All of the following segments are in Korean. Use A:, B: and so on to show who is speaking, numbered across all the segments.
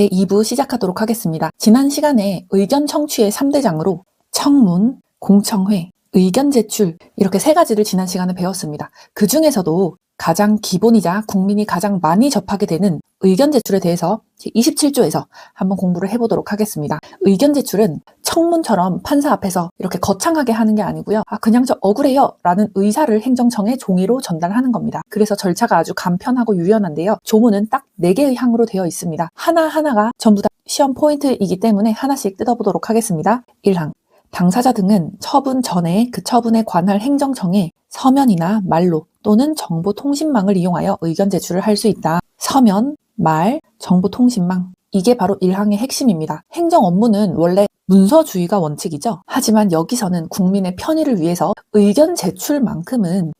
A: 제2부 시작하도록 하겠습니다. 지난 시간에 의견 청취의 3대장으로 청문, 공청회, 의견 제출 이렇게 3가지를 지난 시간에 배웠습니다. 그 중에서도 가장 기본이자 국민이 가장 많이 접하게 되는 의견 제출에 대해서 제27조에서 한번 공부를 해보도록 하겠습니다. 의견 제출은 청문처럼 판사 앞에서 이렇게 거창하게 하는 게 아니고요. 그냥 저 억울해요 라는 의사를 행정청에 종이로 전달하는 겁니다. 그래서 절차가 아주 간편하고 유연한데요. 조문은 딱 4개의 항으로 되어 있습니다. 하나하나가 전부 다 시험 포인트이기 때문에 하나씩 뜯어보도록 하겠습니다. 1항. 당사자 등은 처분 전에 그 처분에 관할 행정청에 서면이나 말로 또는 정보통신망을 이용하여 의견 제출을 할 수 있다. 서면, 말, 정보통신망. 이게 바로 1항의 핵심입니다. 행정 업무는 원래 문서주의가 원칙이죠. 하지만 여기서는 국민의 편의를 위해서 의견 제출만큼은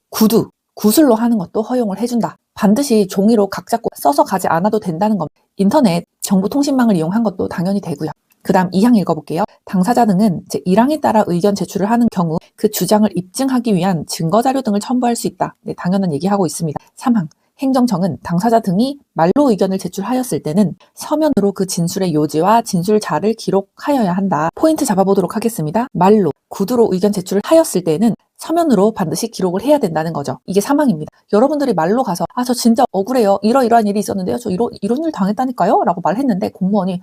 A: 구술로 하는 것도 허용을 해준다. 반드시 종이로 각 잡고 써서 가지 않아도 된다는 겁니다. 인터넷, 정보통신망을 이용한 것도 당연히 되고요. 그 다음 2항 읽어볼게요. 당사자 등은 제1항에 따라 의견 제출을 하는 경우 그 주장을 입증하기 위한 증거자료 등을 첨부할 수 있다. 네, 당연한 얘기하고 있습니다. 3항. 행정청은 당사자 등이 말로 의견을 제출하였을 때는 서면으로 그 진술의 요지와 진술자를 기록하여야 한다. 포인트 잡아보도록 하겠습니다. 말로, 구두로 의견 제출을 하였을 때는 서면으로 반드시 기록을 해야 된다는 거죠. 이게 3항입니다. 여러분들이 말로 가서 저 진짜 억울해요. 이러이러한 일이 있었는데요. 저 이런 일 당했다니까요? 라고 말했는데 공무원이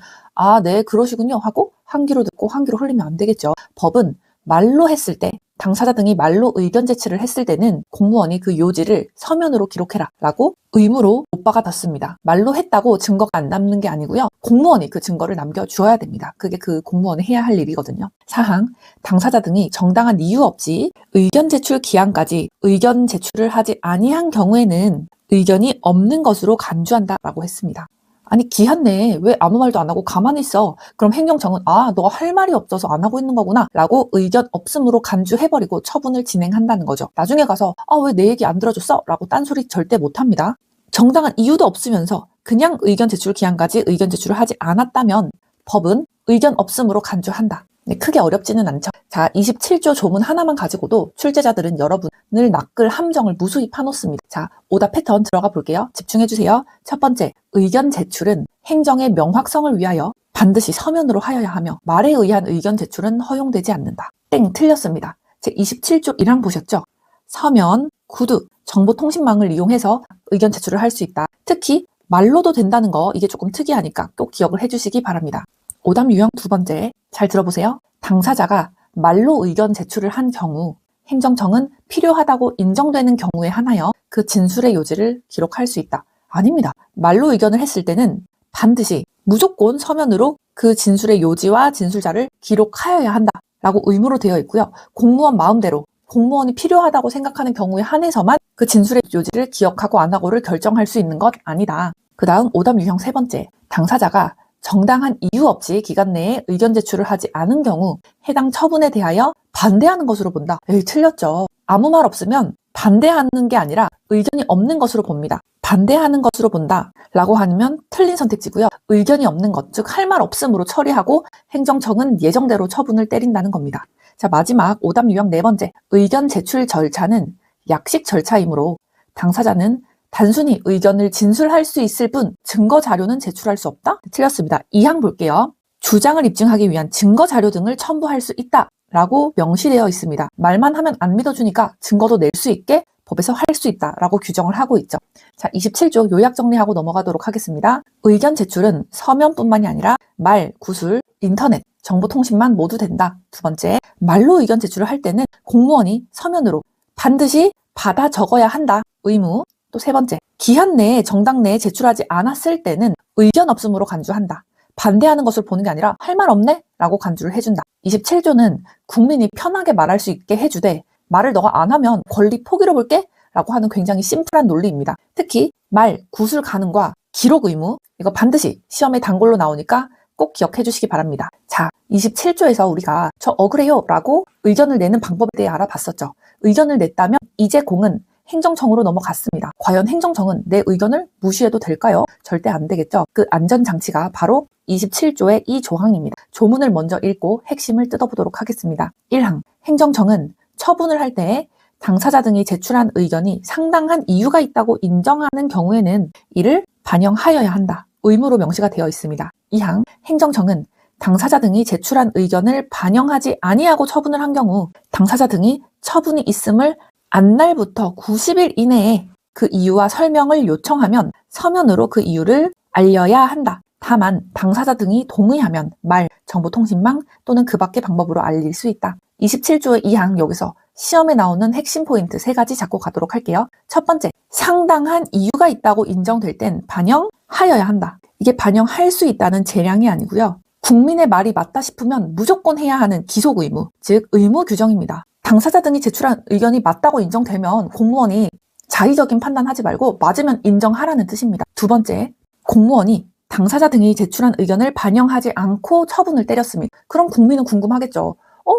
A: 네 그러시군요 하고 한 귀로 듣고 한 귀로 흘리면 안 되겠죠. 법은 말로 했을 때 당사자 등이 말로 의견 제출을 했을 때는 공무원이 그 요지를 서면으로 기록해라 라고 의무로 못 박아뒀습니다. 말로 했다고 증거가 안 남는 게 아니고요. 공무원이 그 증거를 남겨주어야 됩니다. 그게 그 공무원이 해야 할 일이거든요. 4항. 당사자 등이 정당한 이유 없이 의견 제출 기한까지 의견 제출을 하지 아니한 경우에는 의견이 없는 것으로 간주한다 라고 했습니다. 아니 기한 내에 왜 아무 말도 안 하고 가만히 있어? 그럼 행정청은 너가 할 말이 없어서 안 하고 있는 거구나 라고 의견 없음으로 간주해버리고 처분을 진행한다는 거죠. 나중에 가서 왜 내 얘기 안 들어줬어? 라고 딴소리 절대 못합니다. 정당한 이유도 없으면서 그냥 의견 제출 기한까지 의견 제출을 하지 않았다면 법은 의견 없음으로 간주한다. 네, 크게 어렵지는 않죠. 자, 27조 조문 하나만 가지고도 출제자들은 여러분을 낚을 함정을 무수히 파놓습니다. 자, 오답 패턴 들어가 볼게요. 집중해주세요. 첫 번째, 의견 제출은 행정의 명확성을 위하여 반드시 서면으로 하여야 하며 말에 의한 의견 제출은 허용되지 않는다. 땡, 틀렸습니다. 제 27조 1항 보셨죠? 서면, 구두, 정보통신망을 이용해서 의견 제출을 할 수 있다. 특히 말로도 된다는 거 이게 조금 특이하니까 꼭 기억을 해주시기 바랍니다. 오답 유형 2번째, 잘 들어보세요. 당사자가 말로 의견 제출을 한 경우 행정청은 필요하다고 인정되는 경우에 한하여 그 진술의 요지를 기록할 수 있다. 아닙니다. 말로 의견을 했을 때는 반드시 무조건 서면으로 그 진술의 요지와 진술자를 기록하여야 한다라고 의무로 되어 있고요. 공무원 마음대로 공무원이 필요하다고 생각하는 경우에 한해서만 그 진술의 요지를 기억하고 안 하고를 결정할 수 있는 것 아니다. 그 다음 오답 유형 3번째, 당사자가 정당한 이유 없이 기간 내에 의견 제출을 하지 않은 경우 해당 처분에 대하여 반대하는 것으로 본다. 틀렸죠. 아무 말 없으면 반대하는 게 아니라 의견이 없는 것으로 봅니다. 반대하는 것으로 본다 라고 하면 틀린 선택지고요. 의견이 없는 것, 즉 할 말 없음으로 처리하고 행정청은 예정대로 처분을 때린다는 겁니다. 자, 마지막 오답 유형 4번째, 의견 제출 절차는 약식 절차이므로 당사자는 단순히 의견을 진술할 수 있을 뿐 증거 자료는 제출할 수 없다? 틀렸습니다. 2항 볼게요. 주장을 입증하기 위한 증거 자료 등을 첨부할 수 있다 라고 명시되어 있습니다. 말만 하면 안 믿어주니까 증거도 낼 수 있게 법에서 할 수 있다 라고 규정을 하고 있죠. 자, 27조 요약 정리하고 넘어가도록 하겠습니다. 의견 제출은 서면뿐만이 아니라 말, 구술, 인터넷, 정보통신만 모두 된다. 2번째, 말로 의견 제출을 할 때는 공무원이 서면으로 반드시 받아 적어야 한다. 의무. 또 3번째, 기한 내에 정당 내에 제출하지 않았을 때는 의견 없음으로 간주한다. 반대하는 것을 보는 게 아니라 할 말 없네? 라고 간주를 해준다. 27조는 국민이 편하게 말할 수 있게 해주되 말을 너가 안 하면 권리 포기로 볼게? 라고 하는 굉장히 심플한 논리입니다. 특히 말, 구술 가능과 기록 의무 이거 반드시 시험에 단골로 나오니까 꼭 기억해 주시기 바랍니다. 자, 27조에서 우리가 저 억울해요 라고 의견을 내는 방법에 대해 알아봤었죠. 의견을 냈다면 이제 공은 행정청으로 넘어갔습니다. 과연 행정청은 내 의견을 무시해도 될까요? 절대 안 되겠죠. 그 안전장치가 바로 27조의 이 조항입니다. 조문을 먼저 읽고 핵심을 뜯어보도록 하겠습니다. 1항, 행정청은 처분을 할 때 당사자 등이 제출한 의견이 상당한 이유가 있다고 인정하는 경우에는 이를 반영하여야 한다. 의무로 명시가 되어 있습니다. 2항 행정청은 당사자 등이 제출한 의견을 반영하지 아니하고 처분을 한 경우 당사자 등이 처분이 있음을 안날부터 90일 이내에 그 이유와 설명을 요청하면 서면으로 그 이유를 알려야 한다. 다만 당사자 등이 동의하면 말, 정보통신망 또는 그 밖의 방법으로 알릴 수 있다. 27조의 2항 여기서 시험에 나오는 핵심 포인트 3가지 잡고 가도록 할게요. 첫 번째, 상당한 이유가 있다고 인정될 땐 반영하여야 한다. 이게 반영할 수 있다는 재량이 아니고요. 국민의 말이 맞다 싶으면 무조건 해야 하는 기속 의무, 즉 의무 규정입니다. 당사자 등이 제출한 의견이 맞다고 인정되면 공무원이 자의적인 판단하지 말고 맞으면 인정하라는 뜻입니다. 두 번째, 공무원이 당사자 등이 제출한 의견을 반영하지 않고 처분을 때렸습니다. 그럼 국민은 궁금하겠죠.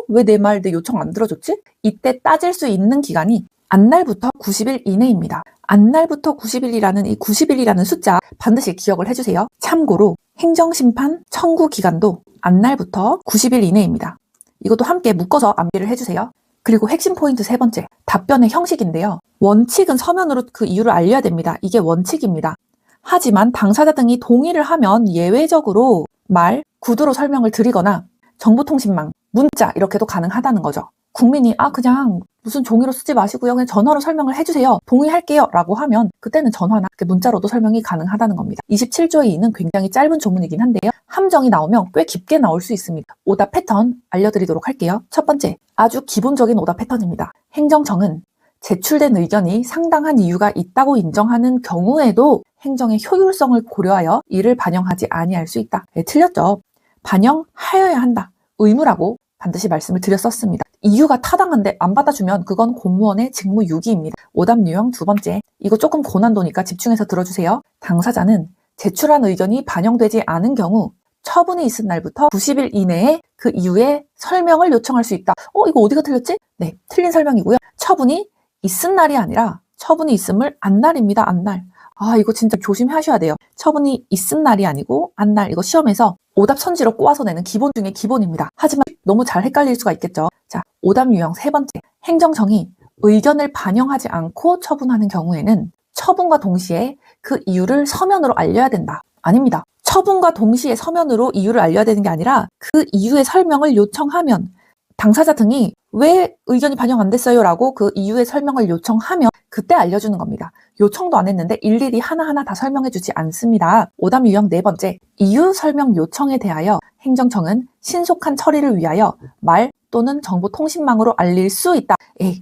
A: 왜 내 말, 내 요청 안 들어줬지? 이때 따질 수 있는 기간이 안날부터 90일 이내입니다. 안날부터 90일이라는 이 90일이라는 숫자 반드시 기억을 해주세요. 참고로 행정심판 청구 기간도 안날부터 90일 이내입니다. 이것도 함께 묶어서 암기를 해주세요. 그리고 핵심 포인트 3번째, 답변의 형식인데요. 원칙은 서면으로 그 이유를 알려야 됩니다. 이게 원칙입니다. 하지만 당사자 등이 동의를 하면 예외적으로 말, 구두로 설명을 드리거나 정보통신망, 문자 이렇게도 가능하다는 거죠. 국민이 그냥 무슨 종이로 쓰지 마시고요. 그냥 전화로 설명을 해주세요. 동의할게요. 라고 하면 그때는 전화나 문자로도 설명이 가능하다는 겁니다. 27조의 2는 굉장히 짧은 조문이긴 한데요. 함정이 나오면 꽤 깊게 나올 수 있습니다. 오답 패턴 알려드리도록 할게요. 첫 번째, 아주 기본적인 오답 패턴입니다. 행정청은 제출된 의견이 상당한 이유가 있다고 인정하는 경우에도 행정의 효율성을 고려하여 이를 반영하지 아니할 수 있다. 틀렸죠? 반영하여야 한다. 의무라고 반드시 말씀을 드렸었습니다. 이유가 타당한데 안 받아주면 그건 공무원의 직무유기입니다. 오답 유형 두 번째, 이거 조금 고난도니까 집중해서 들어주세요. 당사자는 제출한 의견이 반영되지 않은 경우 처분이 있은 날부터 90일 이내에 그 이유의 설명을 요청할 수 있다. 이거 어디가 틀렸지? 네, 틀린 설명이고요. 처분이 있은 날이 아니라 처분이 있음을 안날입니다. 안날. 이거 진짜 조심하셔야 돼요. 처분이 있은 날이 아니고 안날. 이거 시험에서 오답 선지로 꼬아서 내는 기본 중에 기본입니다. 하지만 너무 잘 헷갈릴 수가 있겠죠. 자, 오답 유형 3번째. 행정청이 의견을 반영하지 않고 처분하는 경우에는 처분과 동시에 그 이유를 서면으로 알려야 된다. 아닙니다. 처분과 동시에 서면으로 이유를 알려야 되는 게 아니라 그 이유의 설명을 요청하면 당사자 등이 왜 의견이 반영 안 됐어요? 라고 그 이유의 설명을 요청하면 그때 알려주는 겁니다. 요청도 안 했는데 일일이 하나하나 다 설명해주지 않습니다. 오답 유형 4번째, 이유 설명 요청에 대하여 행정청은 신속한 처리를 위하여 말 또는 정보통신망으로 알릴 수 있다.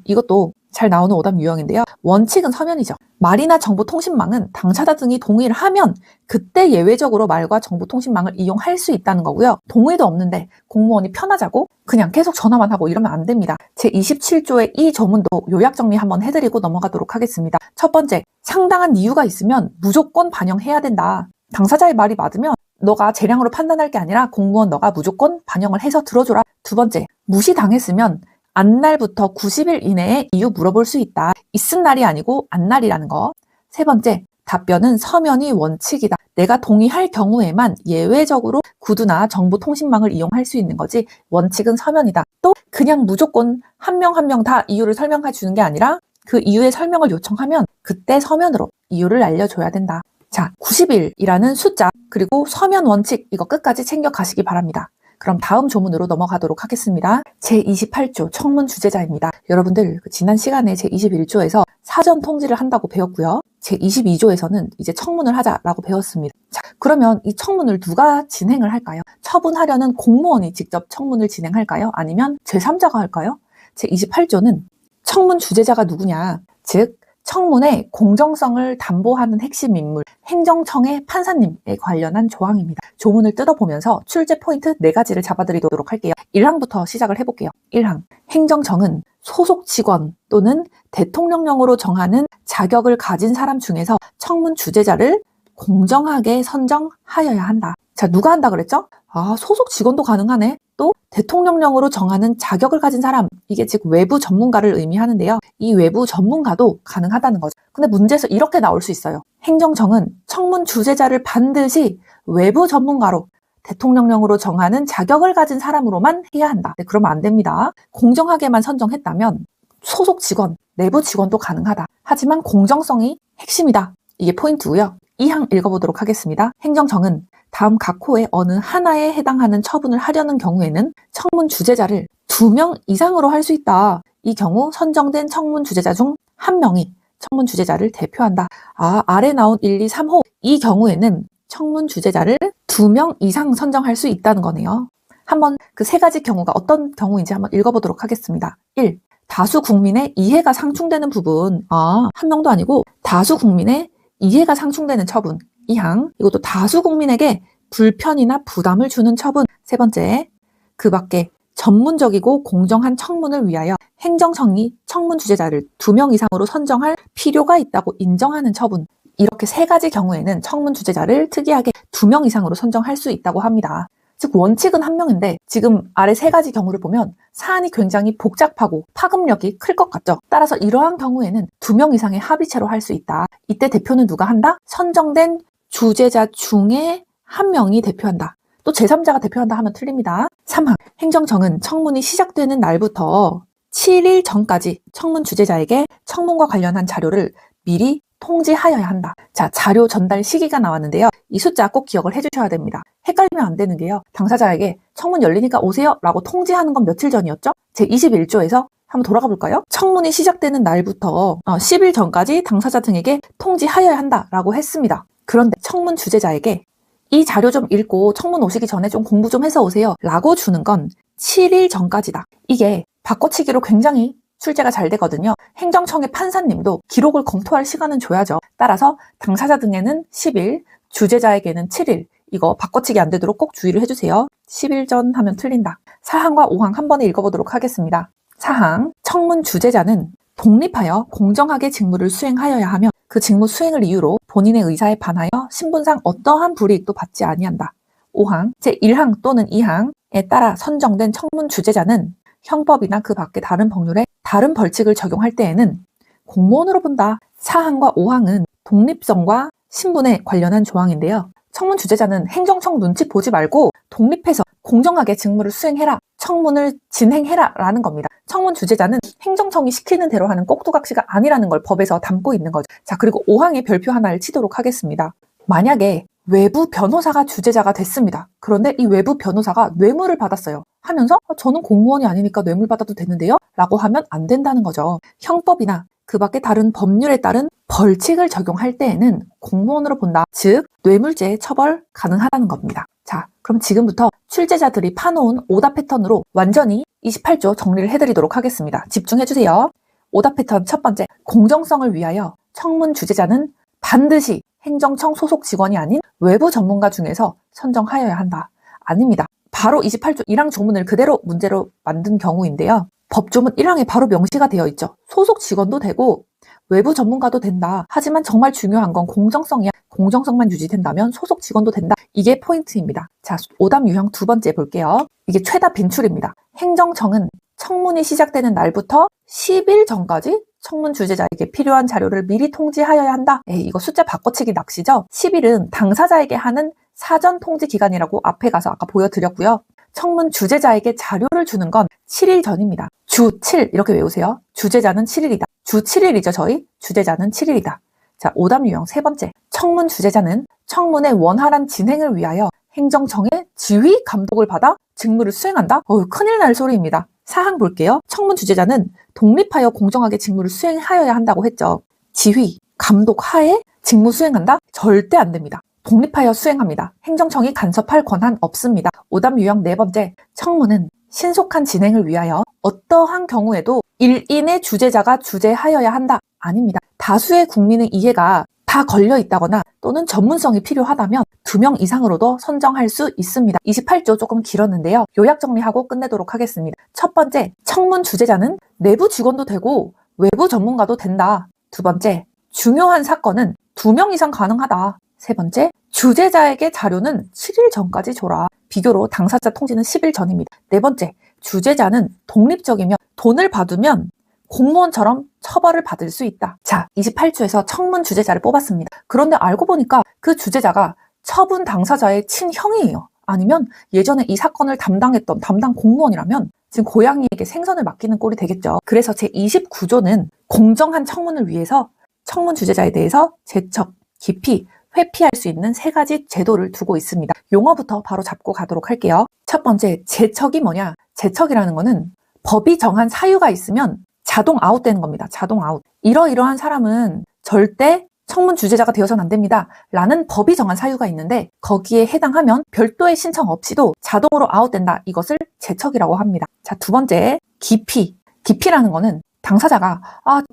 A: 이것도 잘 나오는 오답 유형인데요. 원칙은 서면이죠. 말이나 정보통신망은 당사자 등이 동의를 하면 그때 예외적으로 말과 정보통신망을 이용할 수 있다는 거고요. 동의도 없는데 공무원이 편하자고 그냥 계속 전화만 하고 이러면 안 됩니다. 제27조의 이 조문도 요약 정리 한번 해드리고 넘어가도록 하겠습니다. 첫 번째, 상당한 이유가 있으면 무조건 반영해야 된다. 당사자의 말이 맞으면 너가 재량으로 판단할 게 아니라 공무원 너가 무조건 반영을 해서 들어줘라. 두 번째, 무시당했으면 안날부터 90일 이내에 이유 물어볼 수 있다. 있은 날이 아니고 안날이라는 거. 세 번째, 답변은 서면이 원칙이다. 내가 동의할 경우에만 예외적으로 구두나 정보통신망을 이용할 수 있는 거지 원칙은 서면이다. 또 그냥 무조건 한 명 한 명 다 이유를 설명해 주는 게 아니라 그 이유의 설명을 요청하면 그때 서면으로 이유를 알려줘야 된다. 자, 90일이라는 숫자 그리고 서면 원칙 이거 끝까지 챙겨 가시기 바랍니다. 그럼 다음 조문으로 넘어가도록 하겠습니다. 제28조 청문 주재자입니다. 여러분들 지난 시간에 제21조에서 사전 통지를 한다고 배웠고요. 제22조에서는 이제 청문을 하자라고 배웠습니다. 자, 그러면 이 청문을 누가 진행을 할까요? 처분하려는 공무원이 직접 청문을 진행할까요? 아니면 제3자가 할까요? 제28조는 청문 주재자가 누구냐? 즉 청문의 공정성을 담보하는 핵심 인물, 행정청의 판사님에 관련한 조항입니다. 조문을 뜯어보면서 출제 포인트 4가지를 잡아드리도록 할게요. 1항부터 시작을 해볼게요. 1항, 행정청은 소속 직원 또는 대통령령으로 정하는 자격을 가진 사람 중에서 청문 주재자를 공정하게 선정하여야 한다. 자, 누가 한다 그랬죠? 소속 직원도 가능하네. 또 대통령령으로 정하는 자격을 가진 사람, 이게 즉 외부 전문가를 의미하는데요. 이 외부 전문가도 가능하다는 거죠. 근데 문제에서 이렇게 나올 수 있어요. 행정청은 청문 주재자를 반드시 외부 전문가로 대통령령으로 정하는 자격을 가진 사람으로만 해야 한다. 네, 그러면 안 됩니다. 공정하게만 선정했다면 소속 직원, 내부 직원도 가능하다. 하지만 공정성이 핵심이다. 이게 포인트고요. 2항 읽어보도록 하겠습니다. 행정청은 다음 각 호의 어느 하나에 해당하는 처분을 하려는 경우에는 청문 주재자를 2명 이상으로 할 수 있다. 이 경우 선정된 청문 주재자 중 1명이 청문 주재자를 대표한다. 아래 나온 1, 2, 3호 이 경우에는 청문 주재자를 2명 이상 선정할 수 있다는 거네요. 한번 그 3가지 경우가 어떤 경우인지 한번 읽어보도록 하겠습니다. 1. 다수 국민의 이해가 상충되는 부분. 1명도 아니고 다수 국민의 이해가 상충되는 처분. 2항. 이것도 다수 국민에게 불편이나 부담을 주는 처분. 3번째. 그 밖에 전문적이고 공정한 청문을 위하여 행정청이 청문 주재자를 2명 이상으로 선정할 필요가 있다고 인정하는 처분. 이렇게 3가지 경우에는 청문 주재자를 특이하게 2명 이상으로 선정할 수 있다고 합니다. 즉 원칙은 1명인데 지금 아래 3가지 경우를 보면 사안이 굉장히 복잡하고 파급력이 클 것 같죠. 따라서 이러한 경우에는 2명 이상의 합의체로 할 수 있다. 이때 대표는 누가 한다? 선정된 주재자 중에 1명이 대표한다. 또 제3자가 대표한다 하면 틀립니다. 3항. 행정청은 청문이 시작되는 날부터 7일 전까지 청문 주재자에게 청문과 관련한 자료를 미리 통지하여야 한다. 자, 자료 전달 시기가 나왔는데요. 이 숫자 꼭 기억을 해주셔야 됩니다. 헷갈리면 안 되는 게요. 당사자에게 청문 열리니까 오세요 라고 통지하는 건 며칠 전이었죠? 제21조에서 한번 돌아가 볼까요? 청문이 시작되는 날부터 10일 전까지 당사자 등에게 통지하여야 한다라고 했습니다. 그런데 청문 주재자에게 이 자료 좀 읽고 청문 오시기 전에 좀 공부 좀 해서 오세요 라고 주는 건 7일 전까지다. 이게 바꿔치기로 굉장히 출제가 잘 되거든요. 행정청의 판사님도 기록을 검토할 시간은 줘야죠. 따라서 당사자 등에는 10일, 주재자에게는 7일. 이거 바꿔치기 안 되도록 꼭 주의를 해주세요. 10일 전 하면 틀린다. 4항과 5항 한 번에 읽어보도록 하겠습니다. 4항. 청문 주재자는 독립하여 공정하게 직무를 수행하여야 하며 그 직무 수행을 이유로 본인의 의사에 반하여 신분상 어떠한 불이익도 받지 아니한다. 5항. 제1항 또는 2항에 따라 선정된 청문 주재자는 형법이나 그 밖의 다른 법률에 다른 벌칙을 적용할 때에는 공무원으로 본다. 4항과 5항은 독립성과 신분에 관련한 조항인데요. 청문 주재자는 행정청 눈치 보지 말고 독립해서 공정하게 직무를 수행해라. 청문을 진행해라 라는 겁니다. 청문 주재자는 행정청이 시키는 대로 하는 꼭두각시가 아니라는 걸 법에서 담고 있는 거죠. 자, 그리고 5항의 별표 하나를 치도록 하겠습니다. 만약에 외부 변호사가 주재자가 됐습니다. 그런데 이 외부 변호사가 뇌물을 받았어요. 하면서 저는 공무원이 아니니까 뇌물 받아도 되는데요? 라고 하면 안 된다는 거죠. 형법이나 그 밖에 다른 법률에 따른 벌칙을 적용할 때에는 공무원으로 본다. 즉 뇌물죄 처벌 가능하다는 겁니다. 자, 그럼 지금부터 출제자들이 파놓은 오답 패턴으로 완전히 28조 정리를 해드리도록 하겠습니다. 집중해주세요. 오답 패턴 첫 번째, 공정성을 위하여 청문 주재자는 반드시 행정청 소속 직원이 아닌 외부 전문가 중에서 선정하여야 한다. 아닙니다. 바로 28조 1항 조문을 그대로 문제로 만든 경우인데요. 법조문 1항에 바로 명시가 되어 있죠. 소속 직원도 되고 외부 전문가도 된다. 하지만 정말 중요한 건 공정성이야. 공정성만 유지된다면 소속 직원도 된다. 이게 포인트입니다. 자, 오답 유형 두 번째 볼게요. 이게 최다 빈출입니다. 행정청은 청문이 시작되는 날부터 10일 전까지 청문 주재자에게 필요한 자료를 미리 통지하여야 한다. 이거 숫자 바꿔치기 낚시죠? 10일은 당사자에게 하는 사전 통지 기간이라고 앞에 가서 아까 보여드렸고요. 청문 주재자에게 자료를 주는 건 7일 전입니다. 주 7 이렇게 외우세요. 주재자는 7일이다. 주 7일이죠, 저희. 주재자는 7일이다. 자, 오답 유형 세 번째. 청문 주재자는 청문의 원활한 진행을 위하여 행정청의 지휘 감독을 받아 직무를 수행한다? 큰일 날 소리입니다. 사항 볼게요. 청문 주재자는 독립하여 공정하게 직무를 수행하여야 한다고 했죠. 지휘, 감독 하에 직무 수행한다? 절대 안 됩니다. 독립하여 수행합니다. 행정청이 간섭할 권한 없습니다. 오답 유형 네 번째. 청문은 신속한 진행을 위하여 어떠한 경우에도 1인의 주재자가 주재하여야 한다? 아닙니다. 다수의 국민의 이해가 다 걸려 있다거나 또는 전문성이 필요하다면 2명 이상으로도 선정할 수 있습니다. 28조 조금 길었는데요. 요약 정리하고 끝내도록 하겠습니다. 첫 번째, 청문 주재자는 내부 직원도 되고 외부 전문가도 된다. 두 번째, 중요한 사건은 2명 이상 가능하다. 세 번째, 주재자에게 자료는 7일 전까지 줘라. 비교로 당사자 통지는 10일 전입니다. 네 번째, 주재자는 독립적이며 돈을 받으면 공무원처럼 처벌을 받을 수 있다. 자, 28조에서 청문 주재자를 뽑았습니다. 그런데 알고 보니까 그 주재자가 처분 당사자의 친형이에요. 아니면 예전에 이 사건을 담당했던 담당 공무원이라면 지금 고양이에게 생선을 맡기는 꼴이 되겠죠. 그래서 제29조는 공정한 청문을 위해서 청문 주재자에 대해서 재척, 깊이, 회피할 수 있는 3가지 제도를 두고 있습니다. 용어부터 바로 잡고 가도록 할게요. 첫 번째, 제척이 뭐냐? 제척이라는 거는 법이 정한 사유가 있으면 자동 아웃되는 겁니다. 자동 아웃. 이러이러한 사람은 절대 청문 주재자가 되어서는 안 됩니다. 라는 법이 정한 사유가 있는데 거기에 해당하면 별도의 신청 없이도 자동으로 아웃된다. 이것을 제척이라고 합니다. 자, 두 번째, 기피. 기피라는 거는 당사자가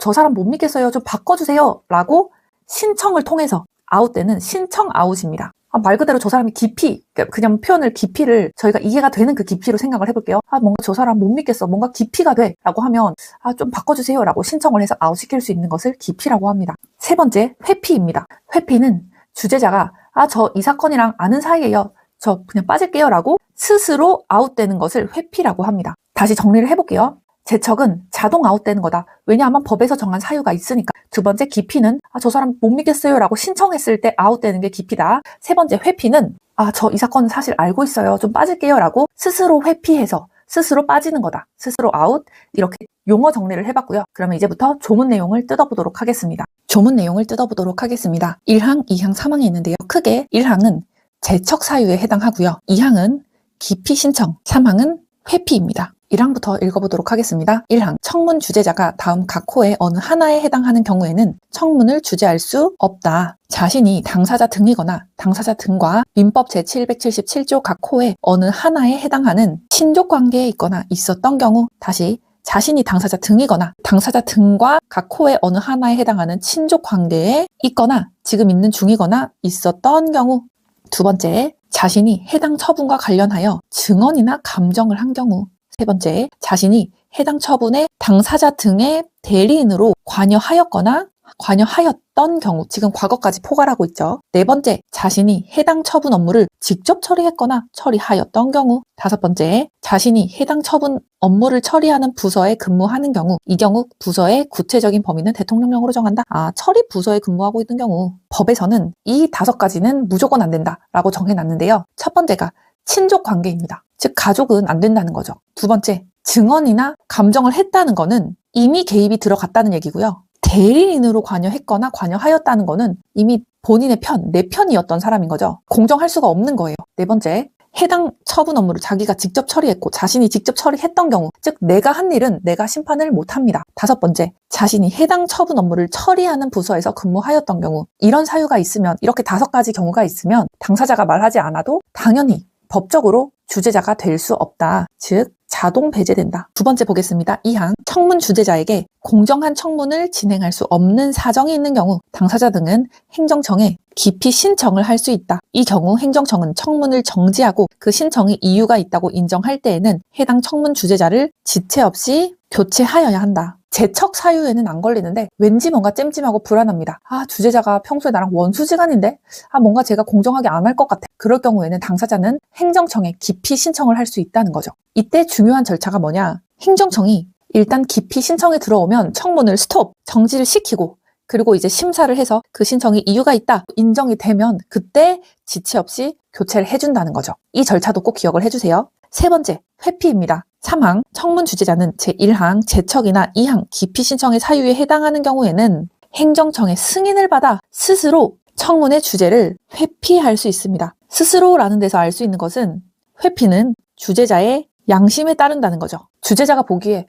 A: 저 사람 못 믿겠어요. 좀 바꿔주세요. 라고 신청을 통해서 아웃되는 신청 아웃입니다. 말 그대로 저 사람이 기피, 그냥 표현을 기피를 저희가 이해가 되는 그 기피로 생각을 해볼게요. 뭔가 저 사람 못 믿겠어. 뭔가 기피가 돼. 라고 하면 좀 바꿔주세요. 라고 신청을 해서 아웃시킬 수 있는 것을 기피라고 합니다. 세 번째, 회피입니다. 회피는 주재자가 저 이 사건이랑 아는 사이예요. 저 그냥 빠질게요. 라고 스스로 아웃되는 것을 회피라고 합니다. 다시 정리를 해볼게요. 제척은 자동 아웃되는 거다. 왜냐하면 법에서 정한 사유가 있으니까. 두 번째, 기피는 저 사람 못 믿겠어요 라고 신청했을 때 아웃되는 게 기피다. 세 번째, 회피는 저 이 사건은 사실 알고 있어요. 좀 빠질게요 라고 스스로 회피해서 스스로 빠지는 거다. 스스로 아웃. 이렇게 용어 정리를 해봤고요. 그러면 이제부터 조문 내용을 뜯어보도록 하겠습니다. 조문 내용을 뜯어보도록 하겠습니다. 1항, 2항, 3항이 있는데요. 크게 1항은 제척 사유에 해당하고요. 2항은 기피 신청, 3항은 회피입니다. 1항부터 읽어보도록 하겠습니다. 1항, 청문 주재자가 다음 각 호의 어느 하나에 해당하는 경우에는 청문을 주재할 수 없다. 자신이 당사자 등이거나 당사자 등과 민법 제777조 각 호의 어느 하나에 해당하는 친족 관계에 있거나 있었던 경우, 다시 자신이 당사자 등이거나 당사자 등과 각 호의 어느 하나에 해당하는 친족 관계에 있거나 지금 있는 중이거나 있었던 경우. 두 번째, 자신이 해당 처분과 관련하여 증언이나 감정을 한 경우. 세 번째, 자신이 해당 처분의 당사자 등의 대리인으로 관여하였거나 관여하였던 경우, 지금 과거까지 포괄하고 있죠. 네 번째, 자신이 해당 처분 업무를 직접 처리했거나 처리하였던 경우. 다섯 번째, 자신이 해당 처분 업무를 처리하는 부서에 근무하는 경우. 이 경우 부서의 구체적인 범위는 대통령령으로 정한다. 처리 부서에 근무하고 있는 경우. 법에서는 이 5가지는 무조건 안 된다라고 정해놨는데요. 첫 번째가 친족 관계입니다. 즉 가족은 안 된다는 거죠. 두 번째, 증언이나 감정을 했다는 거는 이미 개입이 들어갔다는 얘기고요. 대리인으로 관여했거나 관여하였다는 거는 이미 본인의 내 편이었던 사람인 거죠. 공정할 수가 없는 거예요. 네 번째, 해당 처분 업무를 자기가 직접 처리했고 자신이 직접 처리했던 경우, 즉 내가 한 일은 내가 심판을 못합니다. 다섯 번째, 자신이 해당 처분 업무를 처리하는 부서에서 근무하였던 경우. 이런 사유가 있으면, 이렇게 5가지 경우가 있으면 당사자가 말하지 않아도 당연히 법적으로 주재자가 될 수 없다. 즉 자동 배제된다. 두 번째 보겠습니다. 2항, 청문 주재자에게 공정한 청문을 진행할 수 없는 사정이 있는 경우 당사자 등은 행정청에 기피 신청을 할 수 있다. 이 경우 행정청은 청문을 정지하고 그 신청이 이유가 있다고 인정할 때에는 해당 청문 주재자를 지체 없이 교체하여야 한다. 제척 사유에는 안 걸리는데 왠지 뭔가 찜찜하고 불안합니다. 주재자가 평소에 나랑 원수지간인데 뭔가 제가 공정하게 안 할 것 같아. 그럴 경우에는 당사자는 행정청에 기피 신청을 할 수 있다는 거죠. 이때 중요한 절차가 뭐냐? 행정청이 일단 기피 신청에 들어오면 청문을 스톱, 정지를 시키고 그리고 이제 심사를 해서 그 신청이 이유가 있다, 인정이 되면 그때 지체 없이 교체를 해준다는 거죠. 이 절차도 꼭 기억을 해주세요. 세 번째, 회피입니다. 3항, 청문 주재자는 제1항 제척이나 2항 기피 신청의 사유에 해당하는 경우에는 행정청의 승인을 받아 스스로 청문의 주재를 회피할 수 있습니다. 스스로라는 데서 알 수 있는 것은 회피는 주재자의 양심에 따른다는 거죠. 주재자가 보기에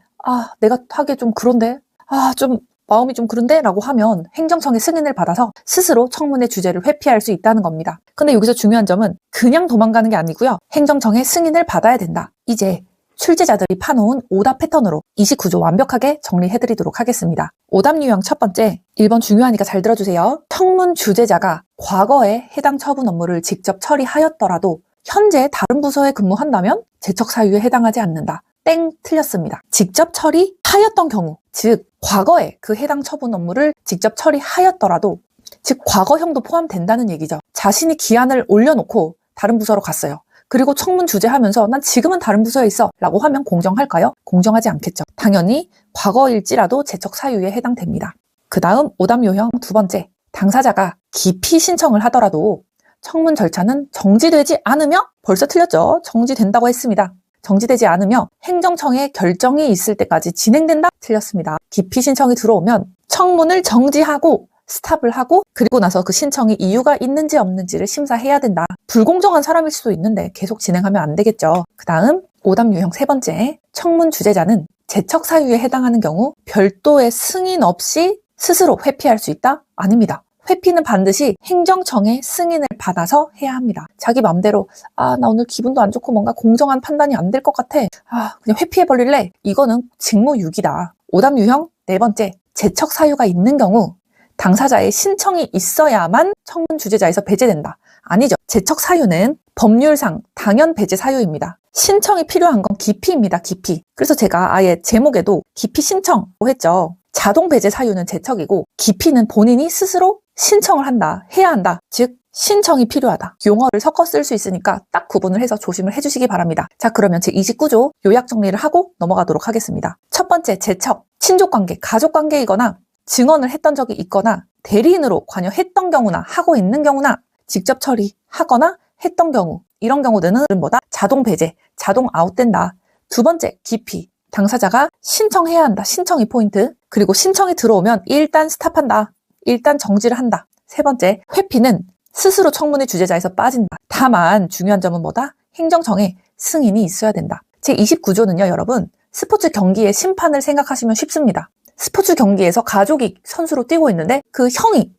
A: 내가 하기에 좀 그런데 좀 마음이 좀 그런데? 라고 하면 행정청의 승인을 받아서 스스로 청문의 주재를 회피할 수 있다는 겁니다. 근데 여기서 중요한 점은 그냥 도망가는 게 아니고요. 행정청의 승인을 받아야 된다. 이제 출제자들이 파놓은 오답 패턴으로 29조 완벽하게 정리해드리도록 하겠습니다. 오답 유형 첫 번째, 1번 중요하니까 잘 들어주세요. 청문 주재자가 과거에 해당 처분 업무를 직접 처리하였더라도 현재 다른 부서에 근무한다면 제척 사유에 해당하지 않는다. 땡, 틀렸습니다. 직접 처리하였던 경우, 즉 과거에 그 해당 처분 업무를 직접 처리하였더라도, 즉 과거형도 포함된다는 얘기죠. 자신이 기한을 올려놓고 다른 부서로 갔어요. 그리고 청문 주재하면서 난 지금은 다른 부서에 있어 라고 하면 공정할까요? 공정하지 않겠죠. 당연히 과거일지라도 제척 사유에 해당됩니다. 그 다음 오답 요형 두 번째, 당사자가 기피 신청을 하더라도 청문 절차는 정지되지 않으며, 벌써 틀렸죠? 정지된다고 했습니다. 정지되지 않으며 행정청의 결정이 있을 때까지 진행된다? 틀렸습니다. 기피 신청이 들어오면 청문을 정지하고 스탑을 하고 그리고 나서 그 신청이 이유가 있는지 없는지를 심사해야 된다. 불공정한 사람일 수도 있는데 계속 진행하면 안 되겠죠. 그 다음 오답 유형 세 번째, 청문 주재자는 제척 사유에 해당하는 경우 별도의 승인 없이 스스로 회피할 수 있다? 아닙니다. 회피는 반드시 행정청의 승인을 받아서 해야 합니다. 자기 맘대로 나 오늘 기분도 안 좋고 뭔가 공정한 판단이 안 될 것 같아. 그냥 회피해버릴래? 이거는 직무유기다. 오답 유형 네 번째, 제척 사유가 있는 경우 당사자의 신청이 있어야만 청문 주재자에서 배제된다. 아니죠. 제척 사유는 법률상 당연 배제 사유입니다. 신청이 필요한 건 기피입니다. 기피. 그래서 제가 아예 제목에도 기피 신청고 했죠. 자동 배제 사유는 제척이고 기피는 본인이 스스로 신청을 한다. 해야 한다. 즉 신청이 필요하다. 용어를 섞어 쓸 수 있으니까 딱 구분을 해서 조심을 해주시기 바랍니다. 자, 그러면 제29조 요약 정리를 하고 넘어가도록 하겠습니다. 첫 번째, 제척. 친족관계, 가족관계이거나 증언을 했던 적이 있거나 대리인으로 관여했던 경우나 하고 있는 경우나 직접 처리하거나 했던 경우, 이런 경우들은 뭐다? 자동 배제, 자동 아웃된다. 두 번째, 기피. 당사자가 신청해야 한다. 신청이 포인트. 그리고 신청이 들어오면 일단 스탑한다. 일단 정지를 한다. 세 번째, 회피는 스스로 청문회 주재자에서 빠진다. 다만 중요한 점은 뭐다? 행정청의 승인이 있어야 된다. 제29조는요, 여러분, 스포츠 경기의 심판을 생각하시면 쉽습니다. 스포츠 경기에서 가족이 선수로 뛰고 있는데 그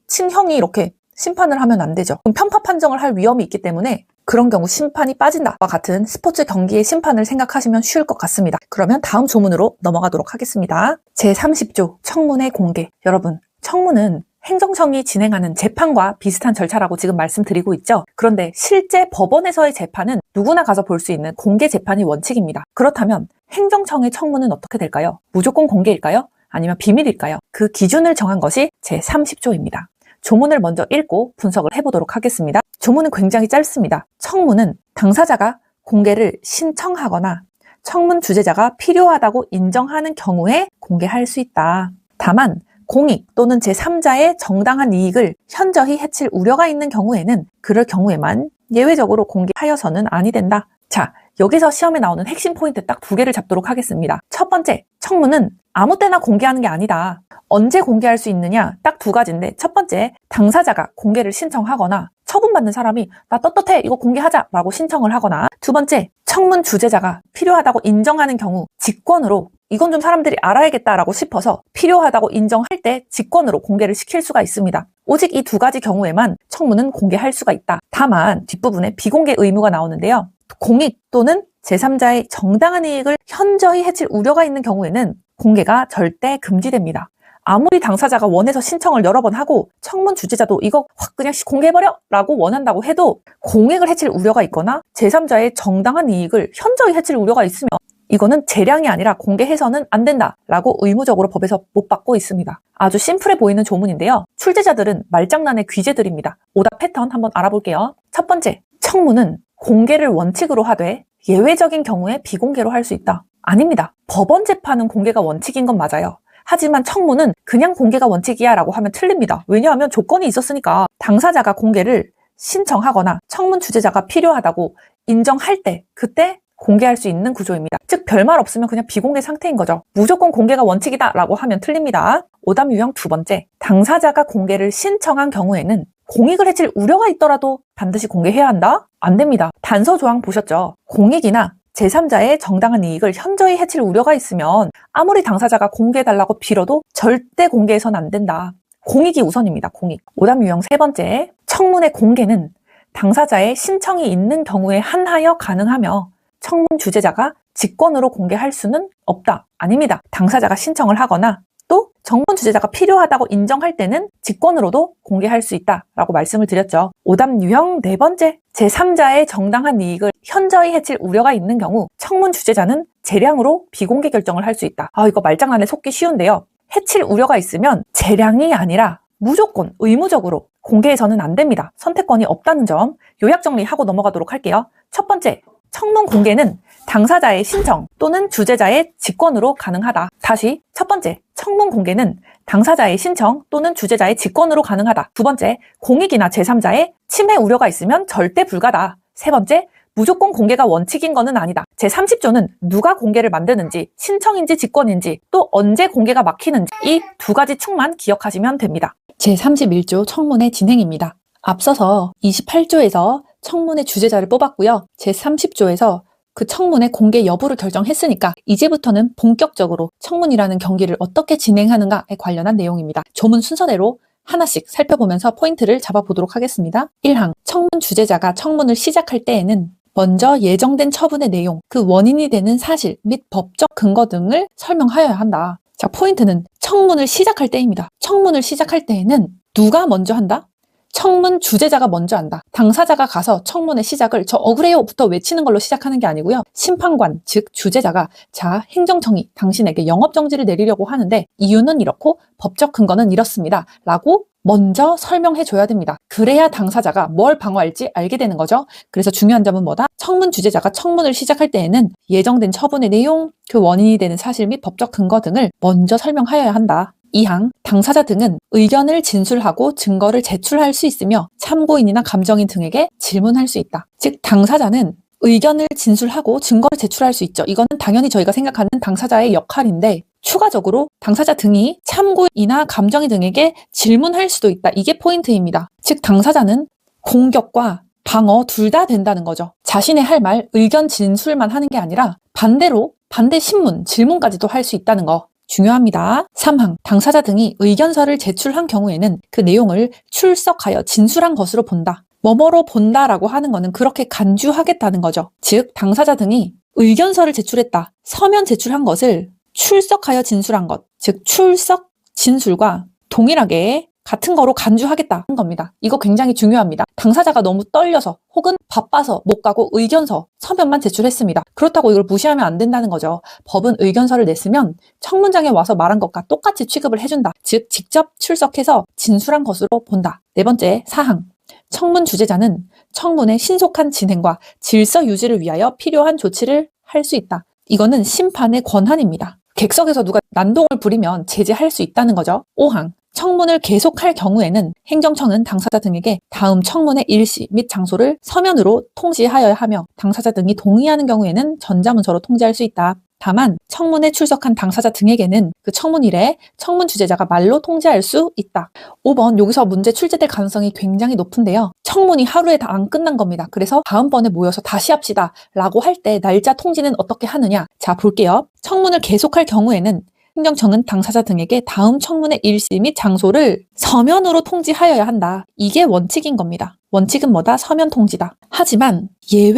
A: 친형이 이렇게 심판을 하면 안 되죠. 편파 판정을 할 위험이 있기 때문에 그런 경우 심판이 빠진다와 같은 스포츠 경기의 심판을 생각하시면 쉬울 것 같습니다. 그러면 다음 조문으로 넘어가도록 하겠습니다. 제30조 청문회 공개. 여러분, 청문은 행정청이 진행하는 재판과 비슷한 절차라고 지금 말씀드리고 있죠. 그런데 실제 법원에서의 재판은 누구나 가서 볼 수 있는 공개 재판이 원칙입니다. 그렇다면 행정청의 청문은 어떻게 될까요? 무조건 공개일까요? 아니면 비밀일까요? 그 기준을 정한 것이 제30조입니다. 조문을 먼저 읽고 분석을 해보도록 하겠습니다. 조문은 굉장히 짧습니다. 청문은 당사자가 공개를 신청하거나 청문 주재자가 필요하다고 인정하는 경우에 공개할 수 있다. 다만 공익 또는 제3자의 정당한 이익을 현저히 해칠 우려가 있는 경우에는 그럴 경우에만 예외적으로 공개하여서는 아니 된다. 자, 여기서 시험에 나오는 핵심 포인트 딱 두 개를 잡도록 하겠습니다. 첫 번째, 청문은 아무 때나 공개하는 게 아니다. 언제 공개할 수 있느냐? 딱 두 가지인데, 첫 번째, 당사자가 공개를 신청하거나 처분받는 사람이 나 떳떳해 이거 공개하자 라고 신청을 하거나, 두 번째, 청문 주재자가 필요하다고 인정하는 경우 직권으로 이건 좀 사람들이 알아야겠다라고 싶어서 필요하다고 인정할 때 직권으로 공개를 시킬 수가 있습니다. 오직 이 두 가지 경우에만 청문은 공개할 수가 있다. 다만 뒷부분에 비공개 의무가 나오는데요. 공익 또는 제3자의 정당한 이익을 현저히 해칠 우려가 있는 경우에는 공개가 절대 금지됩니다. 아무리 당사자가 원해서 신청을 여러 번 하고 청문 주재자도 이거 확 그냥 공개해버려 라고 원한다고 해도 공익을 해칠 우려가 있거나 제3자의 정당한 이익을 현저히 해칠 우려가 있으면 이거는 재량이 아니라 공개해서는 안 된다라고 의무적으로 법에서 못 받고 있습니다. 아주 심플해 보이는 조문인데요. 출제자들은 말장난의 귀재들입니다. 오답 패턴 한번 알아볼게요. 첫 번째, 청문은 공개를 원칙으로 하되 예외적인 경우에 비공개로 할 수 있다. 아닙니다. 법원 재판은 공개가 원칙인 건 맞아요. 하지만 청문은 그냥 공개가 원칙이야 라고 하면 틀립니다. 왜냐하면 조건이 있었으니까. 당사자가 공개를 신청하거나 청문 주재자가 필요하다고 인정할 때 그때 공개할 수 있는 구조입니다. 즉 별말 없으면 그냥 비공개 상태인 거죠. 무조건 공개가 원칙이다 라고 하면 틀립니다. 오답 유형 두 번째, 당사자가 공개를 신청한 경우에는 공익을 해칠 우려가 있더라도 반드시 공개해야 한다? 안 됩니다. 단서 조항 보셨죠? 공익이나 제3자의 정당한 이익을 현저히 해칠 우려가 있으면 아무리 당사자가 공개해달라고 빌어도 절대 공개해서는 안 된다. 공익이 우선입니다. 공익. 오답 유형 세 번째, 청문의 공개는 당사자의 신청이 있는 경우에 한하여 가능하며 청문 주재자가 직권으로 공개할 수는 없다. 아닙니다. 당사자가 신청을 하거나 또 청문 주재자가 필요하다고 인정할 때는 직권으로도 공개할 수 있다라고 말씀을 드렸죠. 오답 유형 네 번째, 제3자의 정당한 이익을 현저히 해칠 우려가 있는 경우 청문 주재자는 재량으로 비공개 결정을 할 수 있다. 이거 말장난에 속기 쉬운데요. 해칠 우려가 있으면 재량이 아니라 무조건 의무적으로 공개해서는 안 됩니다. 선택권이 없다는 점 요약 정리하고 넘어가도록 할게요. 첫 번째, 청문 공개는 당사자의 신청 또는 주재자의 직권으로 가능하다. 다시 첫 번째, 청문 공개는 당사자의 신청 또는 주재자의 직권으로 가능하다. 두 번째, 공익이나 제3자의 침해 우려가 있으면 절대 불가다. 세 번째, 무조건 공개가 원칙인 것은 아니다. 제30조는 누가 공개를 만드는지, 신청인지 직권인지, 또 언제 공개가 막히는지 이 두 가지 축만 기억하시면 됩니다. 제31조 청문회 진행입니다. 앞서서 28조에서 청문회 주재자를 뽑았고요. 제30조에서 그 청문회 공개 여부를 결정했으니까 이제부터는 본격적으로 청문이라는 경기를 어떻게 진행하는가에 관련한 내용입니다. 조문 순서대로 하나씩 살펴보면서 포인트를 잡아보도록 하겠습니다. 1항, 청문 주재자가 청문을 시작할 때에는 먼저 예정된 처분의 내용, 그 원인이 되는 사실 및 법적 근거 등을 설명하여야 한다. 자, 포인트는 청문을 시작할 때입니다. 청문을 시작할 때에는 누가 먼저 한다? 청문 주재자가 먼저 한다. 당사자가 가서 청문의 시작을 저 억울해요부터 외치는 걸로 시작하는 게 아니고요. 심판관, 즉 주재자가 자, 행정청이 당신에게 영업정지를 내리려고 하는데 이유는 이렇고 법적 근거는 이렇습니다. 라고 먼저 설명해 줘야 됩니다. 그래야 당사자가 뭘 방어할지 알게 되는 거죠. 그래서 중요한 점은 뭐다? 청문 주재자가 청문을 시작할 때에는 예정된 처분의 내용, 그 원인이 되는 사실 및 법적 근거 등을 먼저 설명하여야 한다. 2항, 당사자 등은 의견을 진술하고 증거를 제출할 수 있으며 참고인이나 감정인 등에게 질문할 수 있다. 즉, 당사자는 의견을 진술하고 증거를 제출할 수 있죠. 이거는 당연히 저희가 생각하는 당사자의 역할인데 추가적으로 당사자 등이 참고인이나 감정인 등에게 질문할 수도 있다. 이게 포인트입니다. 즉, 당사자는 공격과 방어 둘 다 된다는 거죠. 자신의 할 말, 의견 진술만 하는 게 아니라 반대로 반대 신문, 질문까지도 할 수 있다는 거. 중요합니다. 3항, 당사자 등이 의견서를 제출한 경우에는 그 내용을 출석하여 진술한 것으로 본다. 뭐뭐로 본다라고 하는 거는 그렇게 간주하겠다는 거죠. 즉, 당사자 등이 의견서를 제출했다. 서면 제출한 것을 출석하여 진술한 것. 즉, 출석 진술과 동일하게 같은 거로 간주하겠다는 겁니다. 이거 굉장히 중요합니다. 당사자가 너무 떨려서 혹은 바빠서 못 가고 의견서 서면만 제출했습니다. 그렇다고 이걸 무시하면 안 된다는 거죠. 법은 의견서를 냈으면 청문장에 와서 말한 것과 똑같이 취급을 해준다. 즉, 직접 출석해서 진술한 것으로 본다. 네 번째, 사항. 청문 주재자는 청문의 신속한 진행과 질서 유지를 위하여 필요한 조치를 할 수 있다. 이거는 심판의 권한입니다. 객석에서 누가 난동을 부리면 제재할 수 있다는 거죠. 5항. 청문을 계속할 경우에는 행정청은 당사자 등에게 다음 청문의 일시 및 장소를 서면으로 통지하여야 하며 당사자 등이 동의하는 경우에는 전자문서로 통지할 수 있다. 다만 청문에 출석한 당사자 등에게는 그 청문일에 청문 주재자가 말로 통지할 수 있다. 5번, 여기서 문제 출제될 가능성이 굉장히 높은데요. 청문이 하루에 다 안 끝난 겁니다. 그래서 다음번에 모여서 다시 합시다 라고 할 때 날짜 통지는 어떻게 하느냐. 자, 볼게요. 청문을 계속할 경우에는 행정청은 당사자 등에게 다음 청문의 일시 및 장소를 서면으로 통지하여야 한다. 이게 원칙인 겁니다. 원칙은 뭐다? 서면 통지다. 하지만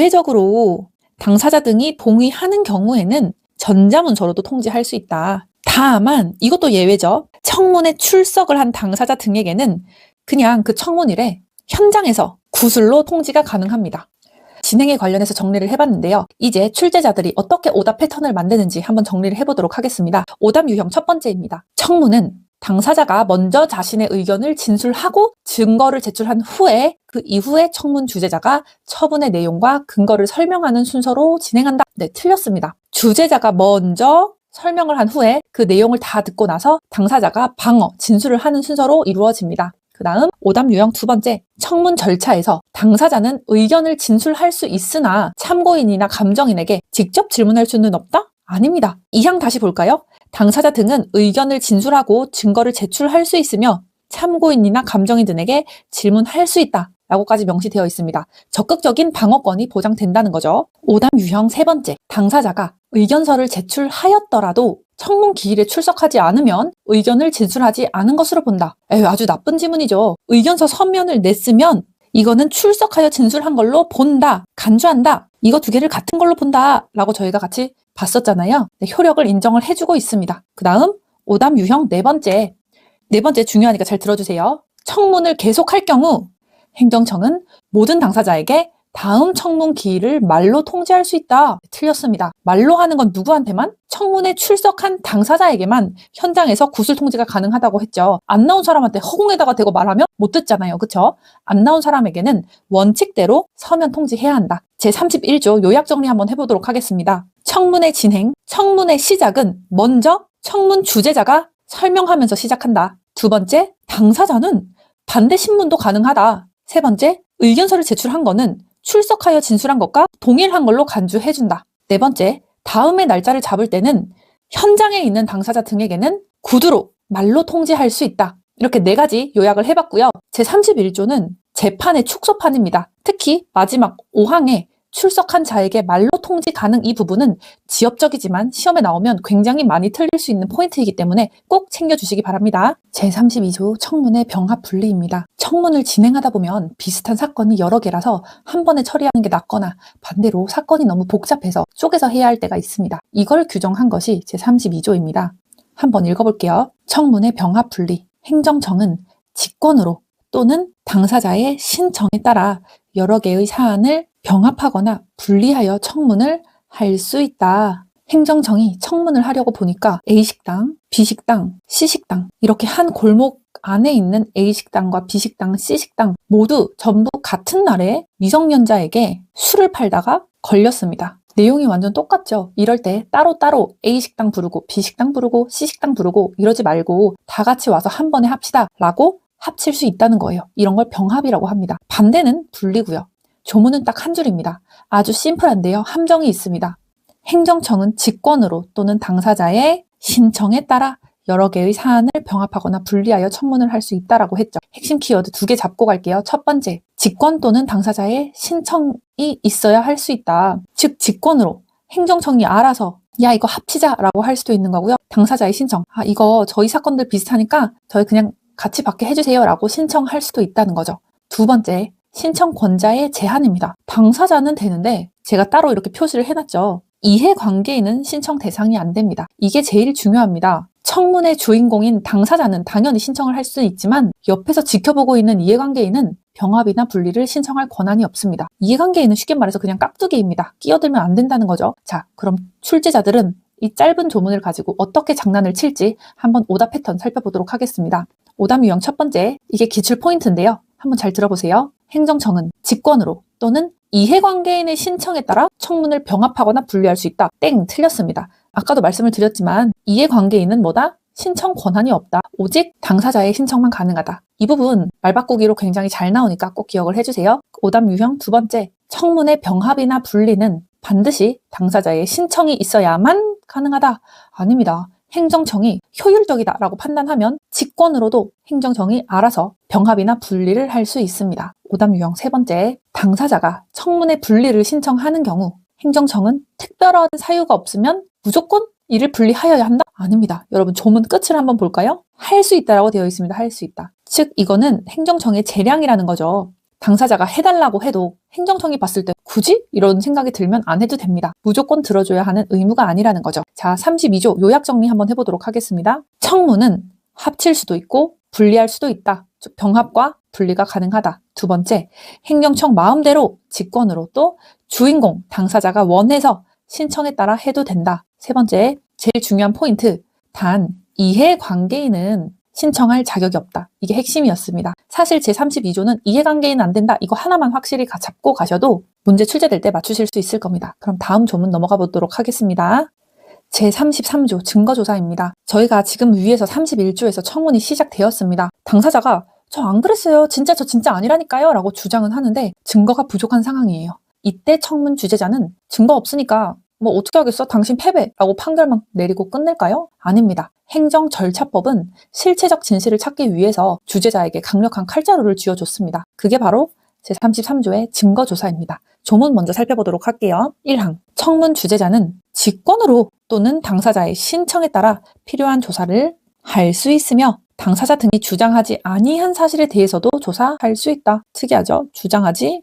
A: 예외적으로 당사자 등이 동의하는 경우에는 전자문서로도 통지할 수 있다. 다만 이것도 예외죠. 청문에 출석을 한 당사자 등에게는 그냥 그 청문일에 현장에서 구술로 통지가 가능합니다. 진행에 관련해서 정리를 해봤는데요. 이제 출제자들이 어떻게 오답 패턴을 만드는지 한번 정리를 해보도록 하겠습니다. 오답 유형 첫 번째입니다. 청문은 당사자가 먼저 자신의 의견을 진술하고 증거를 제출한 후에 그 이후에 청문 주재자가 처분의 내용과 근거를 설명하는 순서로 진행한다. 네, 틀렸습니다. 주재자가 먼저 설명을 한 후에 그 내용을 다 듣고 나서 당사자가 방어, 진술을 하는 순서로 이루어집니다. 그 다음 오답 유형 두 번째, 청문 절차에서 당사자는 의견을 진술할 수 있으나 참고인이나 감정인에게 직접 질문할 수는 없다? 아닙니다. 2항 다시 볼까요? 당사자 등은 의견을 진술하고 증거를 제출할 수 있으며 참고인이나 감정인 등에게 질문할 수 있다 라고까지 명시되어 있습니다. 적극적인 방어권이 보장된다는 거죠. 오답 유형 세 번째, 당사자가 의견서를 제출하였더라도 청문 기일에 출석하지 않으면 의견을 진술하지 않은 것으로 본다. 에휴, 아주 나쁜 지문이죠. 의견서 서면을 냈으면 이거는 출석하여 진술한 걸로 본다, 간주한다. 이거 두 개를 같은 걸로 본다 라고 저희가 같이 봤었잖아요. 네, 효력을 인정을 해주고 있습니다. 그 다음 오답 유형 네 번째 중요하니까 잘 들어주세요. 청문을 계속할 경우 행정청은 모든 당사자에게 다음 청문 기일을 말로 통지할 수 있다. 틀렸습니다. 말로 하는 건 누구한테만? 청문에 출석한 당사자에게만 현장에서 구술 통지가 가능하다고 했죠. 안 나온 사람한테 허공에다가 대고 말하면 못 듣잖아요. 그쵸? 안 나온 사람에게는 원칙대로 서면 통지해야 한다. 제31조 요약 정리 한번 해보도록 하겠습니다. 청문의 진행, 청문의 시작은 먼저 청문 주재자가 설명하면서 시작한다. 두 번째, 당사자는 반대 신문도 가능하다. 세 번째, 의견서를 제출한 거는 출석하여 진술한 것과 동일한 걸로 간주해준다. 네 번째, 다음의 날짜를 잡을 때는 현장에 있는 당사자 등에게는 구두로 말로 통지할 수 있다. 이렇게 4가지 요약을 해봤고요. 제31조는 재판의 축소판입니다. 특히 마지막 5항에 출석한 자에게 말로 통지 가능 이 부분은 지엽적이지만 시험에 나오면 굉장히 많이 틀릴 수 있는 포인트이기 때문에 꼭 챙겨주시기 바랍니다. 제32조 청문의 병합 분리입니다. 청문을 진행하다 보면 비슷한 사건이 여러 개라서 한 번에 처리하는 게 낫거나 반대로 사건이 너무 복잡해서 쪼개서 해야 할 때가 있습니다. 이걸 규정한 것이 제32조입니다. 한번 읽어볼게요. 청문의 병합 분리. 행정청은 직권으로 또는 당사자의 신청에 따라 여러 개의 사안을 병합하거나 분리하여 청문을 할 수 있다. 행정청이 청문을 하려고 보니까 A식당, B식당, C식당 이렇게 한 골목 안에 있는 A식당과 B식당, C식당 모두 전부 같은 날에 미성년자에게 술을 팔다가 걸렸습니다. 내용이 완전 똑같죠. 이럴 때 따로따로 A식당 부르고 B식당 부르고 C식당 부르고 이러지 말고 다 같이 와서 한 번에 합시다 라고 합칠 수 있다는 거예요. 이런 걸 병합이라고 합니다. 반대는 분리고요. 조문은 딱 한 줄입니다. 아주 심플한데요. 함정이 있습니다. 행정청은 직권으로 또는 당사자의 신청에 따라 여러 개의 사안을 병합하거나 분리하여 청문을 할 수 있다라고 했죠. 핵심 키워드 2개 잡고 갈게요. 첫 번째, 직권 또는 당사자의 신청이 있어야 할 수 있다. 즉 직권으로 행정청이 알아서 야 이거 합치자라고 할 수도 있는 거고요. 당사자의 신청, 이거 저희 사건들 비슷하니까 저희 그냥 같이 받게 해주세요 라고 신청할 수도 있다는 거죠. 두 번째, 신청권자의 제한입니다. 당사자는 되는데 제가 따로 이렇게 표시를 해놨죠. 이해관계인은 신청 대상이 안 됩니다. 이게 제일 중요합니다. 청문의 주인공인 당사자는 당연히 신청을 할 수 있지만 옆에서 지켜보고 있는 이해관계인은 병합이나 분리를 신청할 권한이 없습니다. 이해관계인은 쉽게 말해서 그냥 깍두기입니다. 끼어들면 안 된다는 거죠. 자, 그럼 출제자들은 이 짧은 조문을 가지고 어떻게 장난을 칠지 한번 오답 패턴 살펴보도록 하겠습니다. 오답 유형 첫 번째, 이게 기출 포인트인데요. 한번 잘 들어보세요. 행정청은 직권으로 또는 이해관계인의 신청에 따라 청문을 병합하거나 분리할 수 있다. 땡, 틀렸습니다. 아까도 말씀을 드렸지만 이해관계인은 뭐다? 신청 권한이 없다. 오직 당사자의 신청만 가능하다. 이 부분 말바꾸기로 굉장히 잘 나오니까 꼭 기억을 해주세요. 오답 유형 두 번째, 청문의 병합이나 분리는 반드시 당사자의 신청이 있어야만 가능하다. 아닙니다. 행정청이 효율적이다라고 판단하면 직권으로도 행정청이 알아서 병합이나 분리를 할 수 있습니다. 오답 유형 세 번째, 당사자가 청문의 분리를 신청하는 경우 행정청은 특별한 사유가 없으면 무조건 이를 분리하여야 한다? 아닙니다. 여러분 조문 끝을 한번 볼까요? 할 수 있다라고 되어 있습니다. 할 수 있다. 즉 이거는 행정청의 재량이라는 거죠. 당사자가 해달라고 해도 행정청이 봤을 때 굳이? 이런 생각이 들면 안 해도 됩니다. 무조건 들어줘야 하는 의무가 아니라는 거죠. 자, 32조 요약 정리 한번 해보도록 하겠습니다. 청문은 합칠 수도 있고 분리할 수도 있다. 즉 병합과 분리가 가능하다. 두 번째, 행정청 마음대로 직권으로 또 주인공, 당사자가 원해서 신청에 따라 해도 된다. 세 번째, 제일 중요한 포인트, 단 이해관계인은 신청할 자격이 없다. 이게 핵심이었습니다. 사실 제32조는 이해관계인은 안 된다. 이거 하나만 확실히 잡고 가셔도 문제 출제될 때 맞추실 수 있을 겁니다. 그럼 다음 조문 넘어가 보도록 하겠습니다. 제33조 증거조사입니다. 저희가 지금 위에서 31조에서 청문이 시작되었습니다. 당사자가 저 안 그랬어요. 저 진짜 아니라니까요. 라고 주장은 하는데 증거가 부족한 상황이에요. 이때 청문 주재자는 증거 없으니까 뭐 어떻게 하겠어? 당신 패배라고 판결만 내리고 끝낼까요? 아닙니다. 행정 절차법은 실체적 진실을 찾기 위해서 주재자에게 강력한 칼자루를 쥐어줬습니다. 그게 바로 제33조의 증거조사입니다. 조문 먼저 살펴보도록 할게요. 1항, 청문 주재자는 직권으로 또는 당사자의 신청에 따라 필요한 조사를 할 수 있으며 당사자 등이 주장하지 아니한 사실에 대해서도 조사할 수 있다. 특이하죠? 주장하지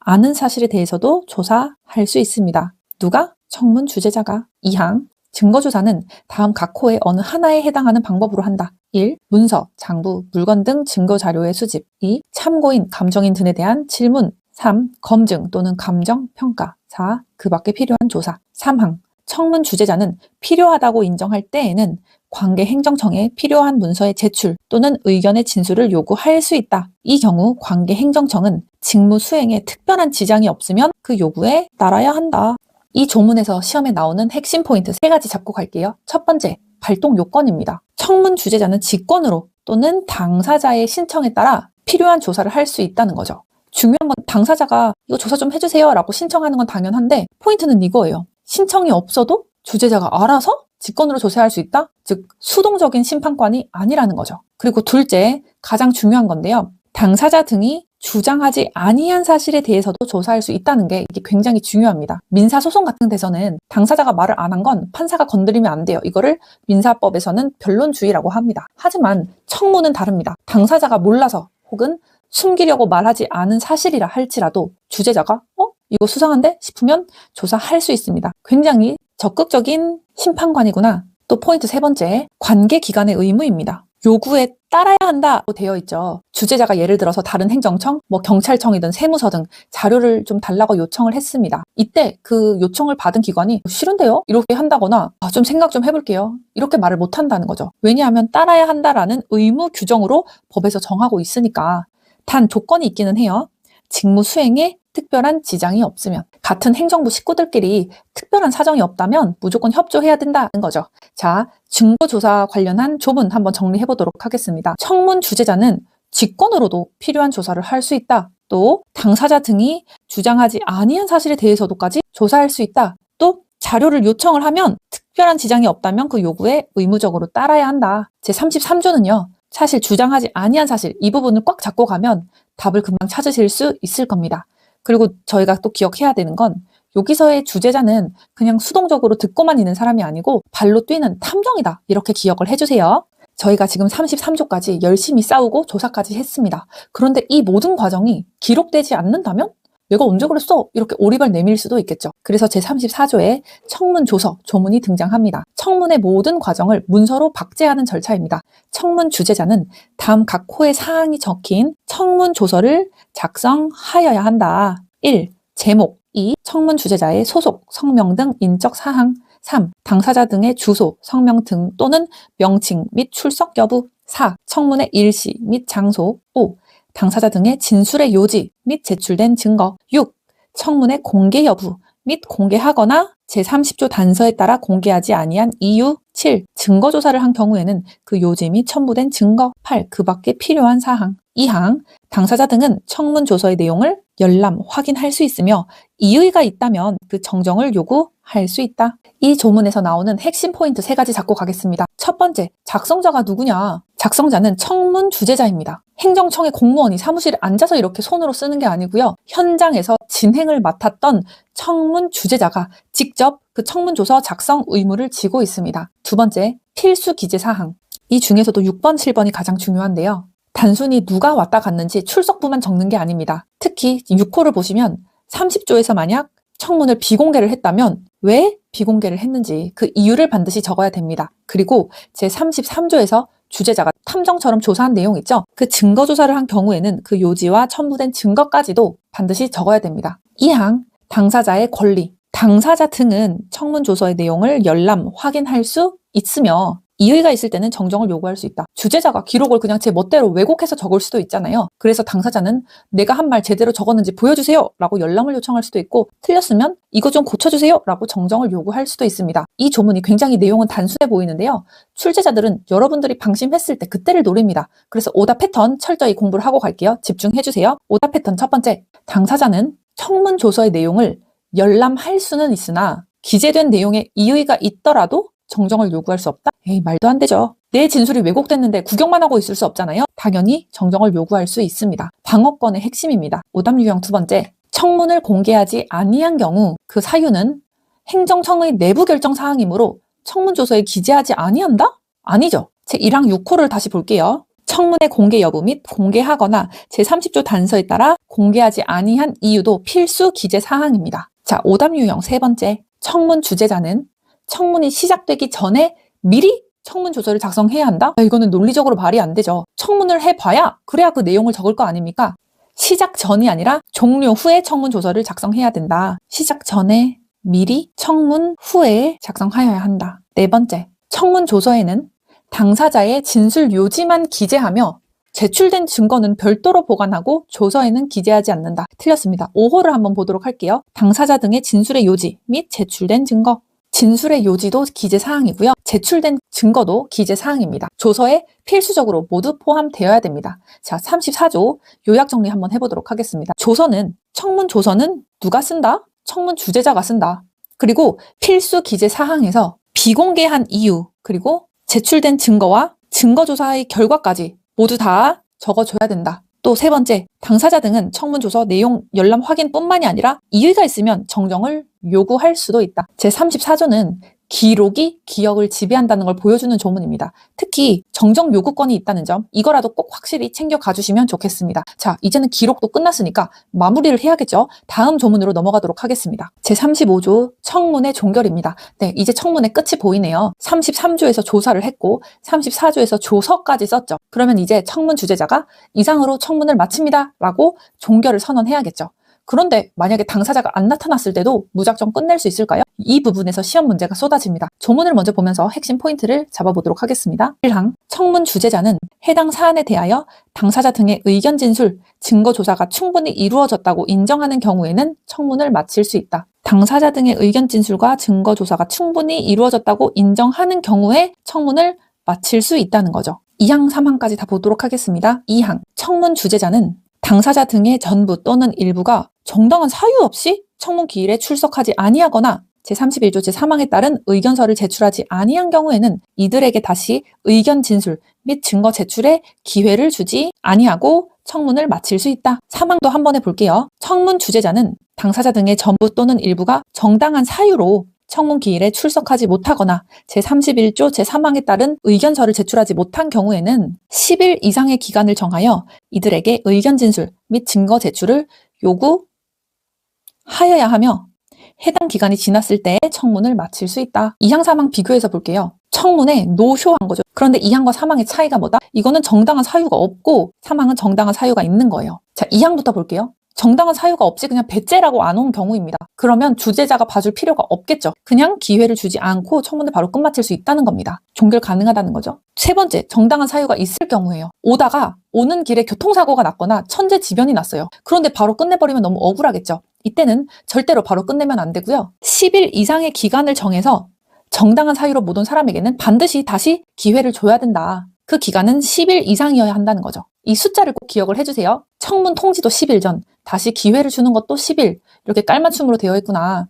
A: 않은 사실에 대해서도 조사할 수 있습니다. 누가? 청문 주재자가. 2항, 증거조사는 다음 각 호의 어느 하나에 해당하는 방법으로 한다. 1. 문서, 장부, 물건 등 증거자료의 수집. 2. 참고인, 감정인 등에 대한 질문. 3. 검증 또는 감정, 평가. 4. 그 밖에 필요한 조사. 3항, 청문 주재자는 필요하다고 인정할 때에는 관계 행정청에 필요한 문서의 제출 또는 의견의 진술을 요구할 수 있다. 이 경우 관계 행정청은 직무 수행에 특별한 지장이 없으면 그 요구에 따라야 한다. 이 조문에서 시험에 나오는 핵심 포인트 3가지 잡고 갈게요. 첫 번째, 발동 요건입니다. 청문 주재자는 직권으로 또는 당사자의 신청에 따라 필요한 조사를 할 수 있다는 거죠. 중요한 건 당사자가 이거 조사 좀 해주세요 라고 신청하는 건 당연한데 포인트는 이거예요. 신청이 없어도 주재자가 알아서 직권으로 조사할 수 있다? 즉 수동적인 심판관이 아니라는 거죠. 그리고 둘째, 가장 중요한 건데요. 당사자 등이 주장하지 아니한 사실에 대해서도 조사할 수 있다는 게 이게 굉장히 중요합니다. 민사소송 같은 데서는 당사자가 말을 안 한 건 판사가 건드리면 안 돼요. 이거를 민사법에서는 변론주의라고 합니다. 하지만 청문은 다릅니다. 당사자가 몰라서 혹은 숨기려고 말하지 않은 사실이라 할지라도 주재자가 이거 수상한데? 싶으면 조사할 수 있습니다. 굉장히 적극적인 심판관이구나. 또 포인트 세 번째, 관계기관의 의무입니다. 요구에 따라야 한다고 되어 있죠. 주재자가 예를 들어서 다른 행정청, 경찰청이든 세무서 등 자료를 좀 달라고 요청을 했습니다. 이때 그 요청을 받은 기관이 싫은데요? 이렇게 한다거나 좀 생각 좀 해볼게요. 이렇게 말을 못 한다는 거죠. 왜냐하면 따라야 한다라는 의무 규정으로 법에서 정하고 있으니까. 단 조건이 있기는 해요. 직무 수행에 특별한 지장이 없으면, 같은 행정부 식구들끼리 특별한 사정이 없다면 무조건 협조해야 된다는 거죠. 자, 증거조사 관련한 조문 한번 정리해 보도록 하겠습니다. 청문 주재자는 직권으로도 필요한 조사를 할 수 있다. 또 당사자 등이 주장하지 아니한 사실에 대해서도까지 조사할 수 있다. 또 자료를 요청을 하면 특별한 지장이 없다면 그 요구에 의무적으로 따라야 한다. 제33조는요. 사실 주장하지 아니한 사실, 이 부분을 꽉 잡고 가면 답을 금방 찾으실 수 있을 겁니다. 그리고 저희가 또 기억해야 되는 건 여기서의 주재자는 그냥 수동적으로 듣고만 있는 사람이 아니고 발로 뛰는 탐정이다. 이렇게 기억을 해주세요. 저희가 지금 33조까지 열심히 싸우고 조사까지 했습니다. 그런데 이 모든 과정이 기록되지 않는다면 내가 언제 그랬어? 이렇게 오리발 내밀 수도 있겠죠. 그래서 제34조에 청문 조서, 조문이 등장합니다. 청문의 모든 과정을 문서로 박제하는 절차입니다. 청문 주재자는 다음 각 호의 사항이 적힌 청문 조서를 작성하여야 한다. 1. 제목. 2. 청문 주재자의 소속, 성명 등 인적 사항. 3. 당사자 등의 주소, 성명 등 또는 명칭 및 출석 여부. 4. 청문의 일시 및 장소. 5. 당사자 등의 진술의 요지 및 제출된 증거. 6. 청문의 공개 여부 및 공개하거나 제30조 단서에 따라 공개하지 아니한 이유. 7. 증거조사를 한 경우에는 그 요지 및 첨부된 증거. 8. 그 밖에 필요한 사항. 2항. 당사자 등은 청문 조서의 내용을 열람, 확인할 수 있으며 이의가 있다면 그 정정을 요구할 수 있다. 이 조문에서 나오는 핵심 포인트 3가지 잡고 가겠습니다. 첫 번째, 작성자가 누구냐? 작성자는 청문 주재자입니다. 행정청의 공무원이 사무실에 앉아서 이렇게 손으로 쓰는 게 아니고요. 현장에서 진행을 맡았던 청문 주재자가 직접 그 청문 조서 작성 의무를 지고 있습니다. 두 번째, 필수 기재 사항. 이 중에서도 6번, 7번이 가장 중요한데요. 단순히 누가 왔다 갔는지 출석부만 적는 게 아닙니다. 특히 6호를 보시면 30조에서 만약 청문을 비공개를 했다면 왜 비공개를 했는지 그 이유를 반드시 적어야 됩니다. 그리고 제33조에서 주재자가 탐정처럼 조사한 내용 있죠? 그 증거 조사를 한 경우에는 그 요지와 첨부된 증거까지도 반드시 적어야 됩니다. 2항, 당사자의 권리. 당사자 등은 청문 조서의 내용을 열람, 확인할 수 있으며 이의가 있을 때는 정정을 요구할 수 있다. 주재자가 기록을 그냥 제 멋대로 왜곡해서 적을 수도 있잖아요. 그래서 당사자는 내가 한 말 제대로 적었는지 보여주세요 라고 열람을 요청할 수도 있고, 틀렸으면 이거 좀 고쳐주세요 라고 정정을 요구할 수도 있습니다. 이 조문이 굉장히 내용은 단순해 보이는데요. 출제자들은 여러분들이 방심했을 때 그때를 노립니다. 그래서 오답 패턴 철저히 공부를 하고 갈게요. 집중해주세요. 오답 패턴 첫 번째, 당사자는 청문 조서의 내용을 열람할 수는 있으나 기재된 내용에 이의가 있더라도 정정을 요구할 수 없다? 에이, 말도 안 되죠. 내 진술이 왜곡됐는데 구경만 하고 있을 수 없잖아요. 당연히 정정을 요구할 수 있습니다. 방어권의 핵심입니다. 오답 유형 두 번째, 청문을 공개하지 아니한 경우 그 사유는 행정청의 내부 결정 사항이므로 청문 조서에 기재하지 아니한다? 아니죠. 제1항 6호를 다시 볼게요. 청문의 공개 여부 및 공개하거나 제30조 단서에 따라 공개하지 아니한 이유도 필수 기재 사항입니다. 자, 오답 유형 세 번째, 청문 주재자는 청문이 시작되기 전에 미리 청문 조서를 작성해야 한다? 이거는 논리적으로 말이 안 되죠. 청문을 해봐야 그래야 그 내용을 적을 거 아닙니까? 시작 전이 아니라 종료 후에 청문 조서를 작성해야 된다. 시작 전에 미리, 청문 후에 작성하여야 한다. 네 번째, 청문 조서에는 당사자의 진술 요지만 기재하며 제출된 증거는 별도로 보관하고 조서에는 기재하지 않는다. 틀렸습니다. 5호를 한번 보도록 할게요. 당사자 등의 진술의 요지 및 제출된 증거. 진술의 요지도 기재사항이고요. 제출된 증거도 기재사항입니다. 조서에 필수적으로 모두 포함되어야 됩니다. 자, 34조 요약 정리 한번 해보도록 하겠습니다. 청문 조서는 누가 쓴다? 청문 주재자가 쓴다. 그리고 필수 기재사항에서 비공개한 이유, 그리고 제출된 증거와 증거조사의 결과까지 모두 다 적어줘야 된다. 또 세 번째, 당사자 등은 청문 조서 내용 열람 확인뿐만이 아니라 이의가 있으면 정정을 요구할 수도 있다. 제34조는 기록이 기억을 지배한다는 걸 보여주는 조문입니다. 특히 정정 요구권이 있다는 점, 이거라도 꼭 확실히 챙겨가 주시면 좋겠습니다. 자, 이제는 기록도 끝났으니까 마무리를 해야겠죠. 다음 조문으로 넘어가도록 하겠습니다. 제35조 청문회 종결입니다. 네, 이제 청문회 끝이 보이네요. 33조에서 조사를 했고 34조에서 조서까지 썼죠. 그러면 이제 청문 주재자가 이상으로 청문을 마칩니다 라고 종결을 선언해야겠죠. 그런데 만약에 당사자가 안 나타났을 때도 무작정 끝낼 수 있을까요? 이 부분에서 시험 문제가 쏟아집니다. 조문을 먼저 보면서 핵심 포인트를 잡아보도록 하겠습니다. 1항, 청문 주재자는 해당 사안에 대하여 당사자 등의 의견 진술, 증거 조사가 충분히 이루어졌다고 인정하는 경우에는 청문을 마칠 수 있다. 당사자 등의 의견 진술과 증거 조사가 충분히 이루어졌다고 인정하는 경우에 청문을 마칠 수 있다는 거죠. 2항, 3항까지 다 보도록 하겠습니다. 2항, 청문 주재자는 당사자 등의 전부 또는 일부가 정당한 사유 없이 청문 기일에 출석하지 아니하거나 제31조 제3항에 따른 의견서를 제출하지 아니한 경우에는 이들에게 다시 의견 진술 및 증거 제출의 기회를 주지 아니하고 청문을 마칠 수 있다. 3항도 한번 해볼게요. 청문 주재자는 당사자 등의 전부 또는 일부가 정당한 사유로 청문 기일에 출석하지 못하거나 제31조 제3항에 따른 의견서를 제출하지 못한 경우에는 10일 이상의 기간을 정하여 이들에게 의견 진술 및 증거 제출을 요구하여야 하며 해당 기간이 지났을 때 청문을 마칠 수 있다. 2항, 3항 비교해서 볼게요. 청문에 노쇼한 거죠. 그런데 2항과 3항의 차이가 뭐다? 이거는 정당한 사유가 없고 3항은 정당한 사유가 있는 거예요. 자, 2항부터 볼게요. 정당한 사유가 없이 그냥 배째라고 안 온 경우입니다. 그러면 주재자가 봐줄 필요가 없겠죠. 그냥 기회를 주지 않고 청문을 바로 끝마칠 수 있다는 겁니다. 종결 가능하다는 거죠. 세 번째, 정당한 사유가 있을 경우예요. 오다가 오는 길에 교통사고가 났거나 천재지변이 났어요. 그런데 바로 끝내버리면 너무 억울하겠죠. 이때는 절대로 바로 끝내면 안 되고요. 10일 이상의 기간을 정해서 정당한 사유로 못 온 사람에게는 반드시 다시 기회를 줘야 된다. 그 기간은 10일 이상이어야 한다는 거죠. 이 숫자를 꼭 기억을 해주세요. 청문 통지도 10일 전, 다시 기회를 주는 것도 10일, 이렇게 깔맞춤으로 되어 있구나.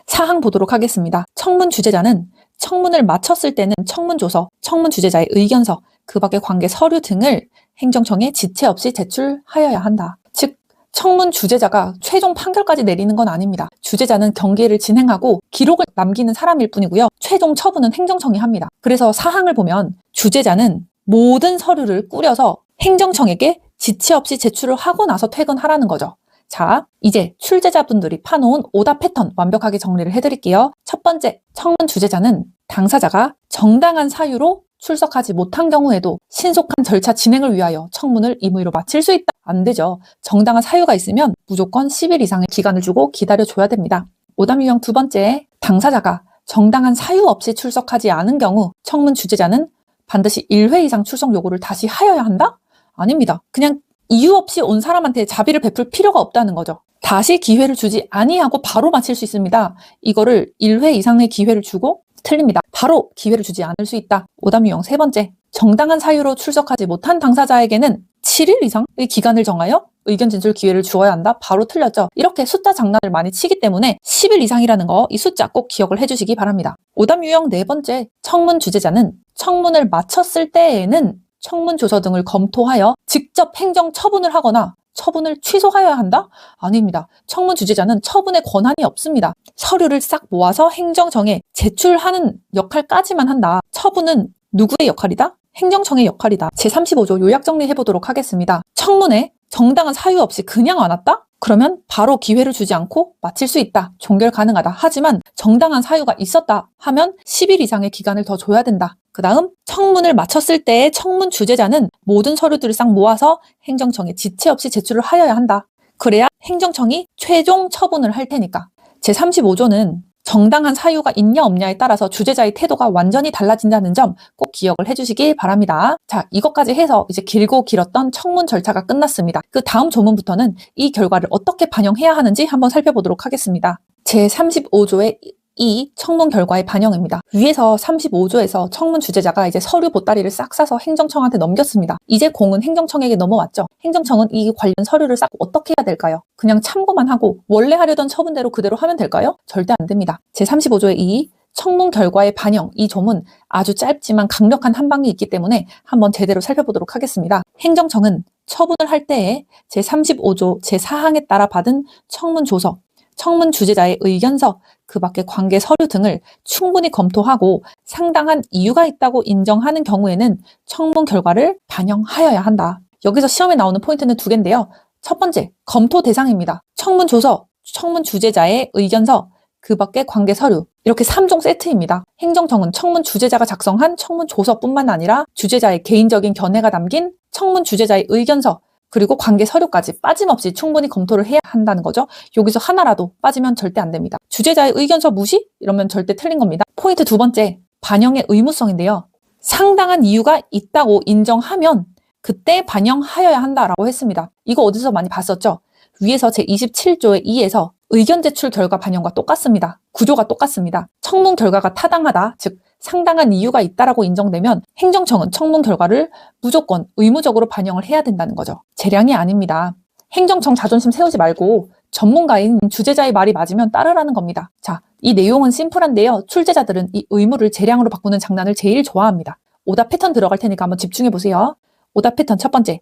A: 4항 보도록 하겠습니다. 청문 주재자는 청문을 마쳤을 때는 청문 조서, 청문 주재자의 의견서, 그 밖의 관계 서류 등을 행정청에 지체 없이 제출하여야 한다. 즉, 청문 주재자가 최종 판결까지 내리는 건 아닙니다. 주재자는 경계를 진행하고 기록을 남기는 사람일 뿐이고요. 최종 처분은 행정청이 합니다. 그래서 4항을 보면 주재자는 모든 서류를 꾸려서 행정청에게 지체 없이 제출을 하고 나서 퇴근하라는 거죠. 자, 이제 출제자분들이 파놓은 오답 패턴 완벽하게 정리를 해드릴게요. 첫 번째, 청문 주재자는 당사자가 정당한 사유로 출석하지 못한 경우에도 신속한 절차 진행을 위하여 청문을 임의로 마칠 수 있다. 안 되죠. 정당한 사유가 있으면 무조건 10일 이상의 기간을 주고 기다려줘야 됩니다. 오답 유형 두 번째, 당사자가 정당한 사유 없이 출석하지 않은 경우 청문 주재자는 반드시 1회 이상 출석 요구를 다시 하여야 한다? 아닙니다. 그냥 이유 없이 온 사람한테 자비를 베풀 필요가 없다는 거죠. 다시 기회를 주지 아니하고 바로 마칠 수 있습니다. 이거를 1회 이상의 기회를 주고 틀립니다. 바로 기회를 주지 않을 수 있다. 오답 유형 세 번째, 정당한 사유로 출석하지 못한 당사자에게는 7일 이상의 기간을 정하여 의견 진술 기회를 주어야 한다. 바로 틀렸죠. 이렇게 숫자 장난을 많이 치기 때문에 10일 이상이라는 거, 이 숫자 꼭 기억을 해주시기 바랍니다. 오답 유형 네 번째, 청문 주재자는 청문을 마쳤을 때에는 청문 조서 등을 검토하여 직접 행정 처분을 하거나 처분을 취소하여야 한다? 아닙니다. 청문 주재자는 처분의 권한이 없습니다. 서류를 싹 모아서 행정청에 제출하는 역할까지만 한다. 처분은 누구의 역할이다? 행정청의 역할이다. 제35조 요약 정리해보도록 하겠습니다. 청문에 정당한 사유 없이 그냥 안 왔다? 그러면 바로 기회를 주지 않고 마칠 수 있다. 종결 가능하다. 하지만 정당한 사유가 있었다 하면 10일 이상의 기간을 더 줘야 된다. 그 다음 청문을 마쳤을 때의 청문 주재자는 모든 서류들을 싹 모아서 행정청에 지체 없이 제출을 하여야 한다. 그래야 행정청이 최종 처분을 할 테니까. 제35조는 정당한 사유가 있냐 없냐에 따라서 주재자의 태도가 완전히 달라진다는 점 꼭 기억을 해주시기 바랍니다. 자, 이것까지 해서 이제 길고 길었던 청문 절차가 끝났습니다. 그 다음 조문부터는 이 결과를 어떻게 반영해야 하는지 한번 살펴보도록 하겠습니다. 제35조의 이 청문 결과의 반영입니다. 위에서 35조에서 청문 주재자가 이제 서류 보따리를 싹 싸서 행정청한테 넘겼습니다. 이제 공은 행정청에게 넘어왔죠. 행정청은 이 관련 서류를 싹 어떻게 해야 될까요? 그냥 참고만 하고 원래 하려던 처분대로 그대로 하면 될까요? 절대 안 됩니다. 제35조의 이 청문 결과의 반영, 이 조문 아주 짧지만 강력한 한방이 있기 때문에 한번 제대로 살펴보도록 하겠습니다. 행정청은 처분을 할 때에 제35조 제4항에 따라 받은 청문 조서, 청문 주재자의 의견서, 그 밖의 관계 서류 등을 충분히 검토하고 상당한 이유가 있다고 인정하는 경우에는 청문 결과를 반영하여야 한다. 여기서 시험에 나오는 포인트는 두 개인데요. 첫 번째, 검토 대상입니다. 청문 조서, 청문 주재자의 의견서, 그 밖의 관계 서류, 이렇게 3종 세트입니다. 행정청은 청문 주재자가 작성한 청문 조서뿐만 아니라 주재자의 개인적인 견해가 담긴 청문 주재자의 의견서, 그리고 관계 서류까지 빠짐없이 충분히 검토를 해야 한다는 거죠. 여기서 하나라도 빠지면 절대 안 됩니다. 주재자의 의견서 무시? 이러면 절대 틀린 겁니다. 포인트 두 번째, 반영의 의무성인데요. 상당한 이유가 있다고 인정하면 그때 반영하여야 한다라고 했습니다. 이거 어디서 많이 봤었죠? 위에서 제27조의 2에서 의견 제출 결과 반영과 똑같습니다. 구조가 똑같습니다. 청문 결과가 타당하다, 즉 상당한 이유가 있다라고 인정되면 행정청은 청문 결과를 무조건 의무적으로 반영을 해야 된다는 거죠. 재량이 아닙니다. 행정청 자존심 세우지 말고 전문가인 주재자의 말이 맞으면 따르라는 겁니다. 자, 이 내용은 심플한데요. 출제자들은 이 의무를 재량으로 바꾸는 장난을 제일 좋아합니다. 오답 패턴 들어갈 테니까 한번 집중해 보세요. 오답 패턴 첫 번째,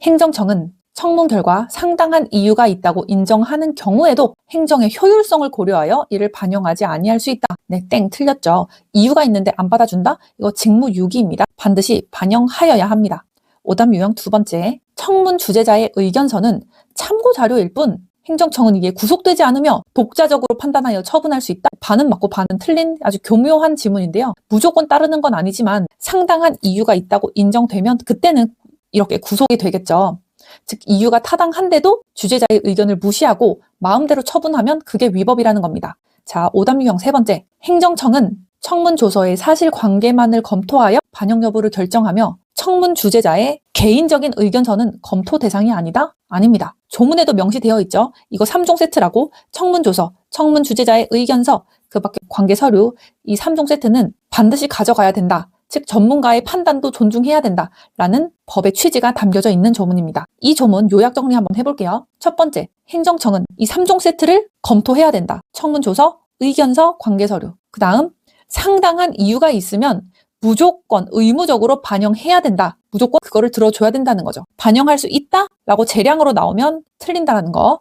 A: 행정청은 청문 결과 상당한 이유가 있다고 인정하는 경우에도 행정의 효율성을 고려하여 이를 반영하지 아니할 수 있다. 네, 땡, 틀렸죠. 이유가 있는데 안 받아준다? 이거 직무유기입니다. 반드시 반영하여야 합니다. 오답 유형 두 번째, 청문 주재자의 의견서는 참고 자료일 뿐 행정청은 이게 구속되지 않으며 독자적으로 판단하여 처분할 수 있다. 반은 맞고 반은 틀린 아주 교묘한 지문인데요. 무조건 따르는 건 아니지만 상당한 이유가 있다고 인정되면 그때는 이렇게 구속이 되겠죠. 즉 이유가 타당한데도 주재자의 의견을 무시하고 마음대로 처분하면 그게 위법이라는 겁니다. 자, 오답 유형 세 번째, 행정청은 청문 조서의 사실관계만을 검토하여 반영 여부를 결정하며 청문 주재자의 개인적인 의견서는 검토 대상이 아니다? 아닙니다. 조문에도 명시되어 있죠. 이거 3종 세트라고. 청문 조서, 청문 주재자의 의견서, 그 밖에 관계 서류, 이 3종 세트는 반드시 가져가야 된다. 즉 전문가의 판단도 존중해야 된다라는 법의 취지가 담겨져 있는 조문입니다. 이 조문 요약 정리 한번 해볼게요. 첫 번째, 행정청은 이 3종 세트를 검토해야 된다. 청문조서, 의견서, 관계서류. 그 다음, 상당한 이유가 있으면 무조건 의무적으로 반영해야 된다. 무조건 그거를 들어줘야 된다는 거죠. 반영할 수 있다? 라고 재량으로 나오면 틀린다는 거.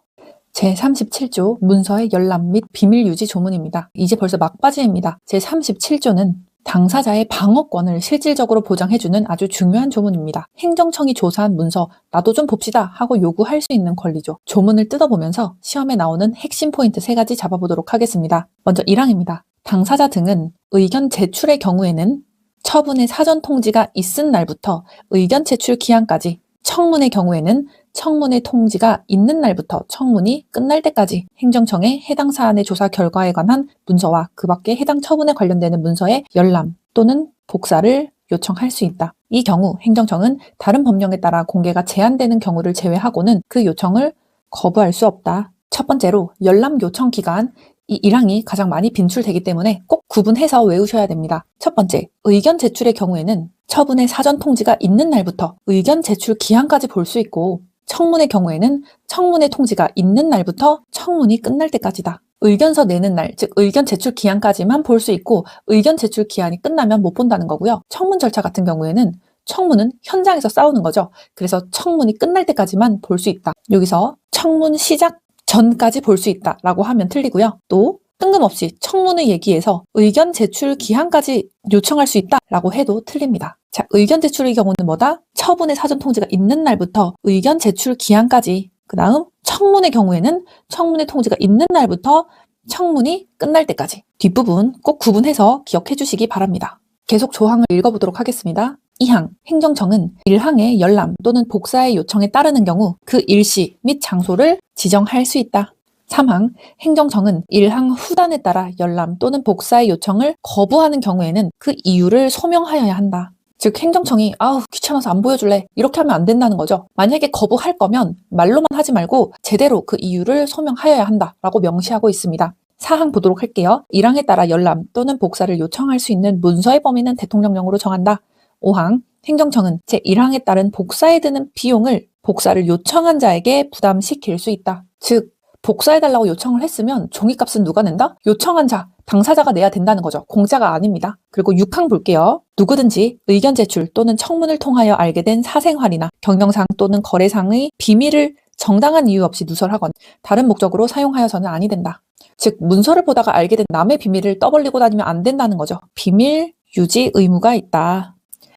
A: 제37조 문서의 열람 및 비밀 유지 조문입니다. 이제 벌써 막바지입니다. 제37조는 당사자의 방어권을 실질적으로 보장해주는 아주 중요한 조문입니다. 행정청이 조사한 문서 나도 좀 봅시다 하고 요구할 수 있는 권리죠. 조문을 뜯어보면서 시험에 나오는 핵심 포인트 3가지 잡아보도록 하겠습니다. 먼저 1항입니다. 당사자 등은 의견 제출의 경우에는 처분의 사전 통지가 있은 날부터 의견 제출 기한까지, 청문의 경우에는 청문회 통지가 있는 날부터 청문이 끝날 때까지 행정청에 해당 사안의 조사 결과에 관한 문서와 그 밖에 해당 처분에 관련되는 문서의 열람 또는 복사를 요청할 수 있다. 이 경우 행정청은 다른 법령에 따라 공개가 제한되는 경우를 제외하고는 그 요청을 거부할 수 없다. 첫 번째로 열람 요청 기간, 이 1항이 가장 많이 빈출되기 때문에 꼭 구분해서 외우셔야 됩니다. 첫 번째, 의견 제출의 경우에는 처분의 사전 통지가 있는 날부터 의견 제출 기한까지 볼 수 있고, 청문의 경우에는 청문회 통지가 있는 날부터 청문이 끝날 때까지다. 의견서 내는 날, 즉 의견 제출 기한까지만 볼 수 있고 의견 제출 기한이 끝나면 못 본다는 거고요. 청문 절차 같은 경우에는 청문은 현장에서 싸우는 거죠. 그래서 청문이 끝날 때까지만 볼 수 있다. 여기서 청문 시작 전까지 볼 수 있다라고 하면 틀리고요. 또 뜬금없이 청문을 얘기해서 의견 제출 기한까지 요청할 수 있다라고 해도 틀립니다. 자, 의견 제출의 경우는 뭐다? 처분의 사전 통지가 있는 날부터 의견 제출 기한까지, 그 다음 청문의 경우에는 청문의 통지가 있는 날부터 청문이 끝날 때까지. 뒷부분 꼭 구분해서 기억해 주시기 바랍니다. 계속 조항을 읽어보도록 하겠습니다. 2항, 행정청은 1항의 열람 또는 복사의 요청에 따르는 경우 그 일시 및 장소를 지정할 수 있다. 3항, 행정청은 1항 후단에 따라 열람 또는 복사의 요청을 거부하는 경우에는 그 이유를 소명하여야 한다. 즉 행정청이 귀찮아서 안 보여줄래 이렇게 하면 안 된다는 거죠. 만약에 거부할 거면 말로만 하지 말고 제대로 그 이유를 소명하여야 한다라고 명시하고 있습니다. 4항 보도록 할게요. 1항에 따라 열람 또는 복사를 요청할 수 있는 문서의 범위는 대통령령으로 정한다. 5항, 행정청은 제1항에 따른 복사에 드는 비용을 복사를 요청한 자에게 부담시킬 수 있다. 즉 복사해달라고 요청을 했으면 종이값은 누가 낸다? 요청한 자, 당사자가 내야 된다는 거죠. 공짜가 아닙니다. 그리고 6항 볼게요. 누구든지 의견 제출 또는 청문을 통하여 알게 된 사생활이나 경영상 또는 거래상의 비밀을 정당한 이유 없이 누설하거나 다른 목적으로 사용하여서는 아니 된다. 즉 문서를 보다가 알게 된 남의 비밀을 떠벌리고 다니면 안 된다는 거죠. 비밀 유지 의무가 있다.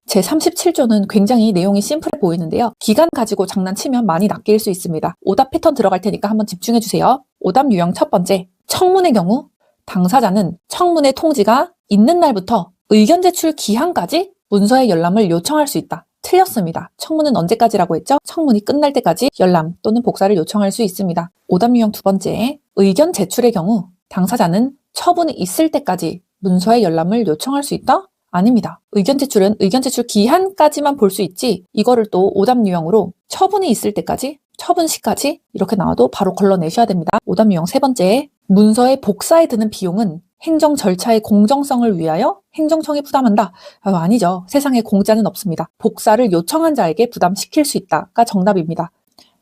A: 제37조는 굉장히 내용이 심플해 보이는데요. 기간 가지고 장난치면 많이 낚일 수 있습니다. 오답 패턴 들어갈 테니까 한번 집중해주세요. 오답 유형 첫 번째, 청문의 경우 당사자는 청문회 통지가 있는 날부터 의견 제출 기한까지 문서의 열람을 요청할 수 있다. 틀렸습니다. 청문은 언제까지라고 했죠? 청문이 끝날 때까지 열람 또는 복사를 요청할 수 있습니다. 오답 유형 두 번째, 의견 제출의 경우 당사자는 처분이 있을 때까지 문서의 열람을 요청할 수 있다? 아닙니다. 의견 제출은 의견 제출 기한까지만 볼 수 있지 이거를 또 오답 유형으로 처분이 있을 때까지, 처분 시까지 이렇게 나와도 바로 걸러내셔야 됩니다. 오답 유형 세 번째, 문서의 복사에 드는 비용은 행정 절차의 공정성을 위하여 행정청이 부담한다. 아니죠. 세상에 공짜는 없습니다. 복사를 요청한 자에게 부담시킬 수 있다가 정답입니다.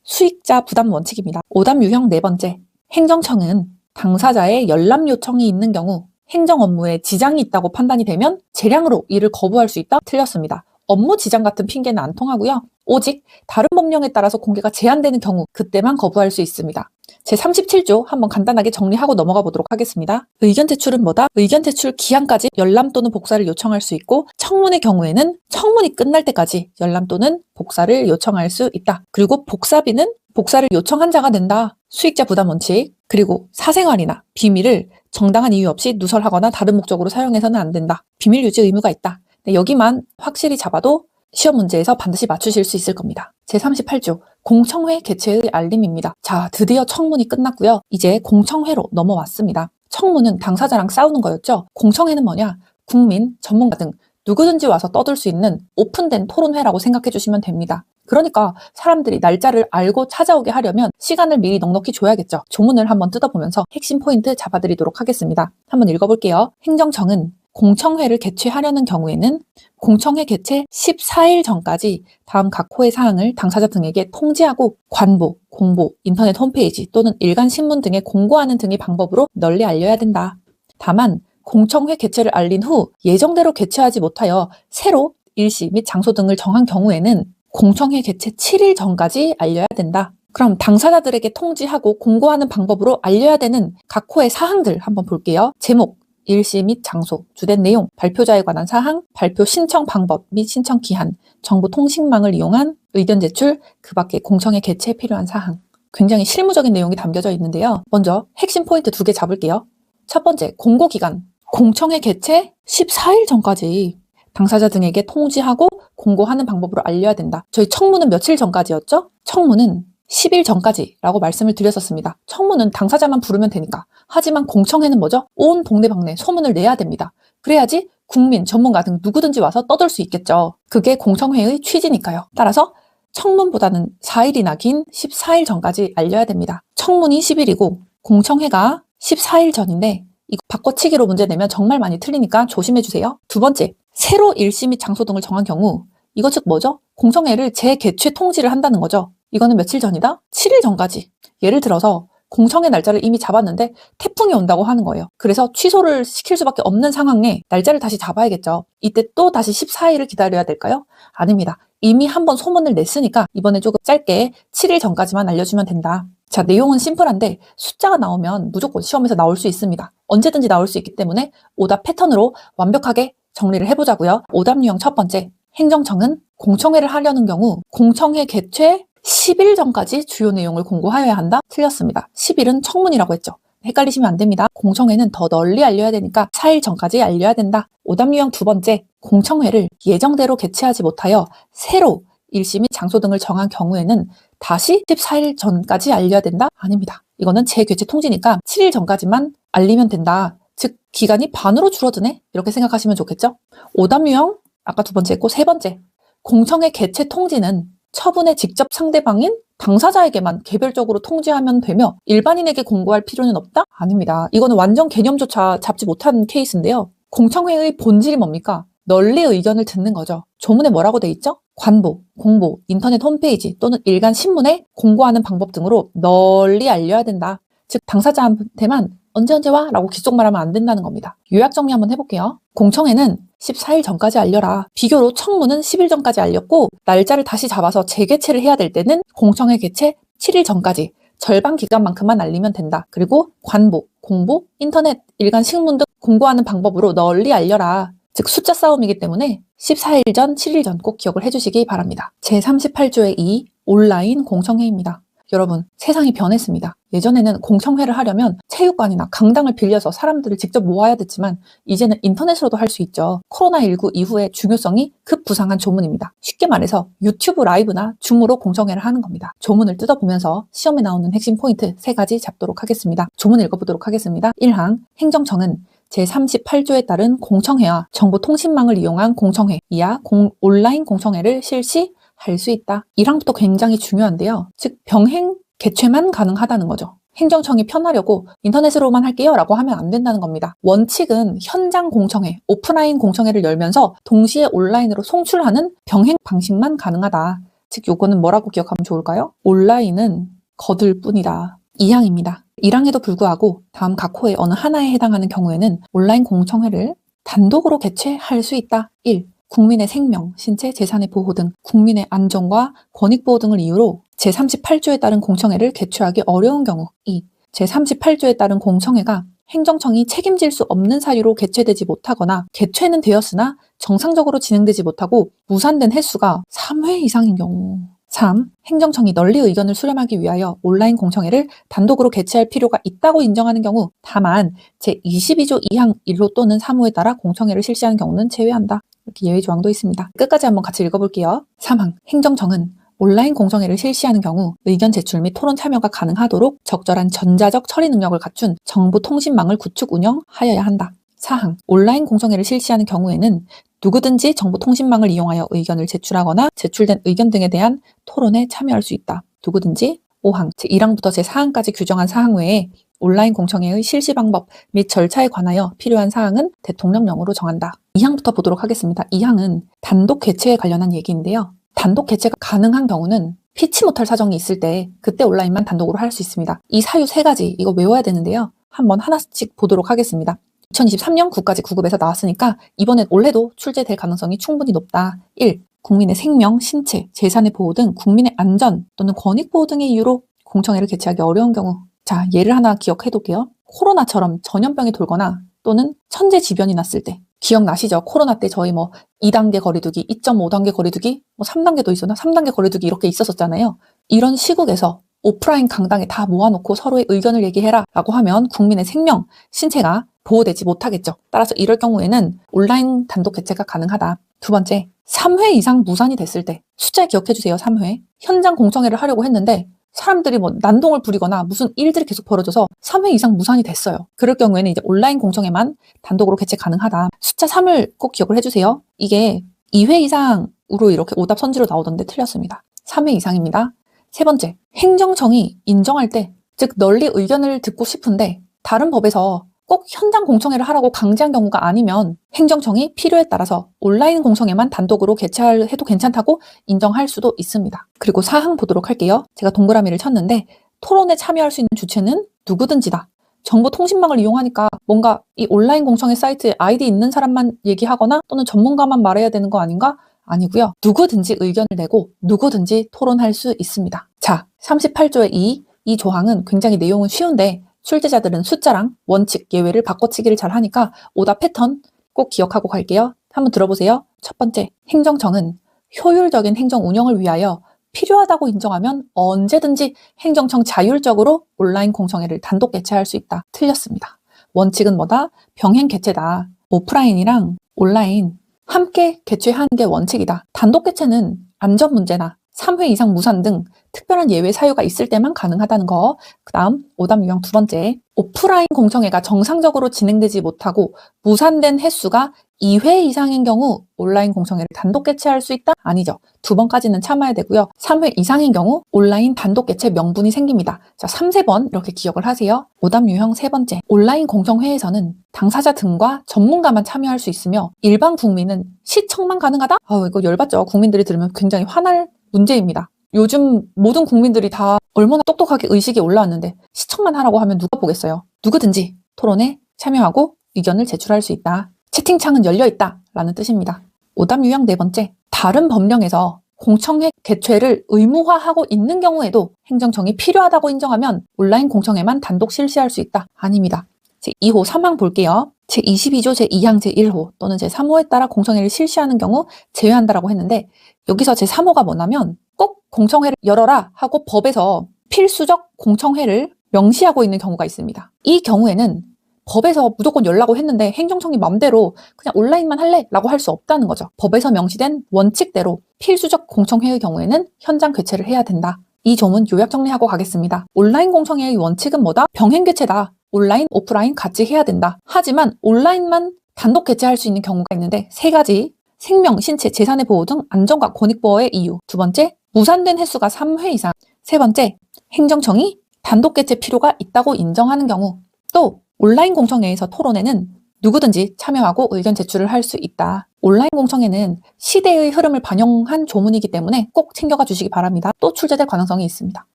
A: 수익자 부담 원칙입니다. 오답 유형 네 번째, 행정청은 당사자의 열람 요청이 있는 경우 행정 업무에 지장이 있다고 판단이 되면 재량으로 이를 거부할 수 있다? 틀렸습니다. 업무 지장 같은 핑계는 안 통하고요. 오직 다른 법령에 따라서 공개가 제한되는 경우 그때만 거부할 수 있습니다. 제37조 한번 간단하게 정리하고 넘어가 보도록 하겠습니다. 의견 제출은 뭐다? 의견 제출 기한까지 열람 또는 복사를 요청할 수 있고 청문의 경우에는 청문이 끝날 때까지 열람 또는 복사를 요청할 수 있다. 그리고 복사비는 복사를 요청한 자가 낸다. 수익자 부담 원칙. 그리고 사생활이나 비밀을 정당한 이유 없이 누설하거나 다른 목적으로 사용해서는 안 된다. 비밀 유지 의무가 있다. 여기만 확실히 잡아도 시험 문제에서 반드시 맞추실 수 있을 겁니다. 제38조 공청회 개최의 알림입니다. 자, 드디어 청문이 끝났고요. 이제 공청회로 넘어왔습니다. 청문은 당사자랑 싸우는 거였죠. 공청회는 뭐냐? 국민, 전문가 등 누구든지 와서 떠들 수 있는 오픈된 토론회라고 생각해 주시면 됩니다. 그러니까 사람들이 날짜를 알고 찾아오게 하려면 시간을 미리 넉넉히 줘야겠죠. 조문을 한번 뜯어보면서 핵심 포인트 잡아드리도록 하겠습니다. 한번 읽어볼게요. 행정청은 공청회를 개최하려는 경우에는 공청회 개최 14일 전까지 다음 각 호의 사항을 당사자 등에게 통지하고 관보, 공보, 인터넷 홈페이지 또는 일간 신문 등에 공고하는 등의 방법으로 널리 알려야 된다. 다만 공청회 개최를 알린 후 예정대로 개최하지 못하여 새로 일시 및 장소 등을 정한 경우에는 공청회 개최 7일 전까지 알려야 된다. 그럼 당사자들에게 통지하고 공고하는 방법으로 알려야 되는 각 호의 사항들 한번 볼게요. 제목, 일시 및 장소, 주된 내용, 발표자에 관한 사항, 발표 신청 방법 및 신청 기한, 정보통신망을 이용한 의견 제출, 그 밖에 공청회 개최에 필요한 사항. 굉장히 실무적인 내용이 담겨져 있는데요. 먼저 핵심 포인트 2개 잡을게요. 첫 번째, 공고기간. 공청회 개최 14일 전까지 당사자 등에게 통지하고 공고하는 방법으로 알려야 된다. 저희 청문은 며칠 전까지였죠? 청문은 10일 전까지라고 말씀을 드렸었습니다. 청문은 당사자만 부르면 되니까. 하지만 공청회는 뭐죠? 온 동네방네 소문을 내야 됩니다. 그래야지 국민, 전문가 등 누구든지 와서 떠들 수 있겠죠. 그게 공청회의 취지니까요. 따라서 청문보다는 4일이나 긴 14일 전까지 알려야 됩니다. 청문이 10일이고 공청회가 14일 전인데 이거 바꿔치기로 문제 내면 정말 많이 틀리니까 조심해주세요. 두 번째, 새로 일시 및 장소 등을 정한 경우 이거 즉 뭐죠? 공청회를 재개최 통지를 한다는 거죠. 이거는 며칠 전이다? 7일 전까지. 예를 들어서 공청회 날짜를 이미 잡았는데 태풍이 온다고 하는 거예요. 그래서 취소를 시킬 수밖에 없는 상황에 날짜를 다시 잡아야겠죠. 이때 또 다시 14일을 기다려야 될까요? 아닙니다. 이미 한번 소문을 냈으니까 이번에 조금 짧게 7일 전까지만 알려주면 된다. 자, 내용은 심플한데 숫자가 나오면 무조건 시험에서 나올 수 있습니다. 언제든지 나올 수 있기 때문에 오답 패턴으로 완벽하게 정리를 해보자고요. 오답 유형 첫 번째, 행정청은 공청회를 하려는 경우 공청회 개최 10일 전까지 주요 내용을 공고하여야 한다? 틀렸습니다. 10일은 청문이라고 했죠. 헷갈리시면 안 됩니다. 공청회는 더 널리 알려야 되니까 4일 전까지 알려야 된다. 오답 유형 두 번째, 공청회를 예정대로 개최하지 못하여 새로 일시 및 장소 등을 정한 경우에는 다시 14일 전까지 알려야 된다? 아닙니다. 이거는 재개최 통지니까 7일 전까지만 알리면 된다. 즉 기간이 반으로 줄어드네? 이렇게 생각하시면 좋겠죠? 오답 유형 아까 두 번째 했고 세 번째, 공청회 개최 통지는 처분의 직접 상대방인 당사자에게만 개별적으로 통지하면 되며 일반인에게 공고할 필요는 없다? 아닙니다. 이거는 완전 개념조차 잡지 못한 케이스인데요. 공청회의 본질이 뭡니까? 널리 의견을 듣는 거죠. 조문에 뭐라고 돼 있죠? 관보, 공보, 인터넷 홈페이지 또는 일간 신문에 공고하는 방법 등으로 널리 알려야 된다. 즉 당사자한테만 언제 와? 라고 귓속말하면 안 된다는 겁니다. 요약 정리 한번 해볼게요. 공청회는 14일 전까지 알려라. 비교로 청문은 10일 전까지 알렸고 날짜를 다시 잡아서 재개최를 해야 될 때는 공청회 개최 7일 전까지 절반 기간만큼만 알리면 된다. 그리고 관보, 공보, 인터넷, 일간 신문 등 공고하는 방법으로 널리 알려라. 즉 숫자 싸움이기 때문에 14일 전, 7일 전 꼭 기억을 해주시기 바랍니다. 제38조의 2 온라인 공청회입니다. 여러분, 세상이 변했습니다. 예전에는 공청회를 하려면 체육관이나 강당을 빌려서 사람들을 직접 모아야 됐지만 이제는 인터넷으로도 할 수 있죠. 코로나19 이후의 중요성이 급부상한 조문입니다. 쉽게 말해서 유튜브 라이브나 줌으로 공청회를 하는 겁니다. 조문을 뜯어보면서 시험에 나오는 핵심 포인트 3가지 잡도록 하겠습니다. 조문 읽어보도록 하겠습니다. 1항, 행정청은 제38조에 따른 공청회와 정보통신망을 이용한 공청회, 이하 온라인 공청회를 실시할 수 있다. 1항부터 굉장히 중요한데요. 즉 병행 개최만 가능하다는 거죠. 행정청이 편하려고 인터넷으로만 할게요 라고 하면 안 된다는 겁니다. 원칙은 현장 공청회, 오프라인 공청회를 열면서 동시에 온라인으로 송출하는 병행 방식만 가능하다. 즉 요거는 뭐라고 기억하면 좋을까요? 온라인은 거들 뿐이다. 2항입니다. 1항에도 불구하고 다음 각 호의 어느 하나에 해당하는 경우에는 온라인 공청회를 단독으로 개최할 수 있다. 1. 국민의 생명, 신체, 재산의 보호 등 국민의 안전과 권익보호 등을 이유로 제38조에 따른 공청회를 개최하기 어려운 경우. 2. 제38조에 따른 공청회가 행정청이 책임질 수 없는 사유로 개최되지 못하거나 개최는 되었으나 정상적으로 진행되지 못하고 무산된 횟수가 3회 이상인 경우. 3. 행정청이 널리 의견을 수렴하기 위하여 온라인 공청회를 단독으로 개최할 필요가 있다고 인정하는 경우, 다만 제22조 2항 1호 또는 3호에 따라 공청회를 실시하는 경우는 제외한다. 이렇게 예외 조항도 있습니다. 끝까지 한번 같이 읽어볼게요. 3항. 행정청은 온라인 공청회를 실시하는 경우 의견 제출 및 토론 참여가 가능하도록 적절한 전자적 처리 능력을 갖춘 정보통신망을 구축 운영하여야 한다. 4항. 온라인 공청회를 실시하는 경우에는 누구든지 정보통신망을 이용하여 의견을 제출하거나 제출된 의견 등에 대한 토론에 참여할 수 있다. 누구든지. 5항. 제1항부터 제4항까지 규정한 사항 외에 온라인 공청회의 실시 방법 및 절차에 관하여 필요한 사항은 대통령령으로 정한다. 2항부터 보도록 하겠습니다. 2항은 단독 개최에 관련한 얘기인데요. 단독 개최가 가능한 경우는 피치 못할 사정이 있을 때 그때 온라인만 단독으로 할 수 있습니다. 이 사유 3가지 이거 외워야 되는데요. 한번 하나씩 보도록 하겠습니다. 2023년 국가직 9급에서 나왔으니까 이번엔 올해도 출제될 가능성이 충분히 높다. 1. 국민의 생명, 신체, 재산의 보호 등 국민의 안전 또는 권익 보호 등의 이유로 공청회를 개최하기 어려운 경우. 자, 예를 하나 기억해둘게요. 코로나처럼 전염병이 돌거나 또는 천재지변이 났을 때. 기억나시죠? 코로나 때 저희 2단계 거리두기, 2.5단계 거리두기, 3단계도 있었나? 3단계 거리두기 이렇게 있었잖아요. 이런 시국에서 오프라인 강당에 다 모아놓고 서로의 의견을 얘기해라 라고 하면 국민의 생명, 신체가 보호되지 못하겠죠. 따라서 이럴 경우에는 온라인 단독 개최가 가능하다. 2번째, 3회 이상 무산이 됐을 때. 숫자 기억해주세요. 3회. 현장 공청회를 하려고 했는데 사람들이 난동을 부리거나 무슨 일들이 계속 벌어져서 3회 이상 무산이 됐어요. 그럴 경우에는 이제 온라인 공청회만 단독으로 개최 가능하다. 숫자 3을 꼭 기억을 해주세요. 이게 2회 이상으로 이렇게 오답 선지로 나오던데 틀렸습니다. 3회 이상입니다. 3번째, 행정청이 인정할 때, 즉 널리 의견을 듣고 싶은데 다른 법에서 꼭 현장 공청회를 하라고 강제한 경우가 아니면 행정청이 필요에 따라서 온라인 공청회만 단독으로 개최해도 괜찮다고 인정할 수도 있습니다. 그리고 4항 보도록 할게요. 제가 동그라미를 쳤는데 토론에 참여할 수 있는 주체는 누구든지다. 정보통신망을 이용하니까 뭔가 이 온라인 공청회 사이트에 아이디 있는 사람만 얘기하거나 또는 전문가만 말해야 되는 거 아닌가? 아니고요. 누구든지 의견을 내고 누구든지 토론할 수 있습니다. 자, 38조의 2, 이 조항은 굉장히 내용은 쉬운데 출제자들은 숫자랑 원칙, 예외를 바꿔치기를 잘 하니까 오답 패턴 꼭 기억하고 갈게요. 한번 들어보세요. 첫 번째, 행정청은 효율적인 행정 운영을 위하여 필요하다고 인정하면 언제든지 행정청 자율적으로 온라인 공청회를 단독 개최할 수 있다. 틀렸습니다. 원칙은 뭐다? 병행 개최다. 오프라인이랑 온라인 함께 개최하는 게 원칙이다. 단독 개최는 안전 문제나 3회 이상 무산 등 특별한 예외 사유가 있을 때만 가능하다는 거. 그 다음 오답 유형 2번째, 오프라인 공청회가 정상적으로 진행되지 못하고 무산된 횟수가 2회 이상인 경우 온라인 공청회를 단독 개최할 수 있다? 아니죠. 2번까지는 참아야 되고요. 3회 이상인 경우 온라인 단독 개최 명분이 생깁니다. 자, 3, 4번 이렇게 기억을 하세요. 오답 유형 3번째, 온라인 공청회에서는 당사자 등과 전문가만 참여할 수 있으며 일반 국민은 시청만 가능하다? 이거 열받죠. 국민들이 들으면 굉장히 화날 문제입니다. 요즘 모든 국민들이 다 얼마나 똑똑하게 의식이 올라왔는데 시청만 하라고 하면 누가 보겠어요. 누구든지 토론에 참여하고 의견을 제출할 수 있다. 채팅창은 열려있다 라는 뜻입니다. 오답 유형 네 번째, 다른 법령에서 공청회 개최를 의무화하고 있는 경우에도 행정청이 필요하다고 인정하면 온라인 공청회만 단독 실시할 수 있다. 아닙니다. 제2호 3항 볼게요. 제22조 제2항 제1호 또는 제3호에 따라 공청회를 실시하는 경우 제외한다라고 했는데, 여기서 제3호가 뭐냐면 꼭 공청회를 열어라 하고 법에서 필수적 공청회를 명시하고 있는 경우가 있습니다. 이 경우에는 법에서 무조건 열라고 했는데 행정청이 맘대로 그냥 온라인만 할래? 라고 할 수 없다는 거죠. 법에서 명시된 원칙대로 필수적 공청회의 경우에는 현장 개최를 해야 된다. 이 조문 요약 정리하고 가겠습니다. 온라인 공청회의 원칙은 뭐다? 병행 개최다. 온라인, 오프라인 같이 해야 된다. 하지만 온라인만 단독 개최할 수 있는 경우가 있는데 세 가지: 생명, 신체, 재산의 보호 등 안전과 권익보호의 이유. 두 번째, 무산된 횟수가 3회 이상. 세 번째, 행정청이 단독 개최 필요가 있다고 인정하는 경우. 또 온라인 공청회에서 토론회는 누구든지 참여하고 의견 제출을 할 수 있다. 온라인 공청회는 시대의 흐름을 반영한 조문이기 때문에 꼭 챙겨가 주시기 바랍니다. 또 출제될 가능성이 있습니다.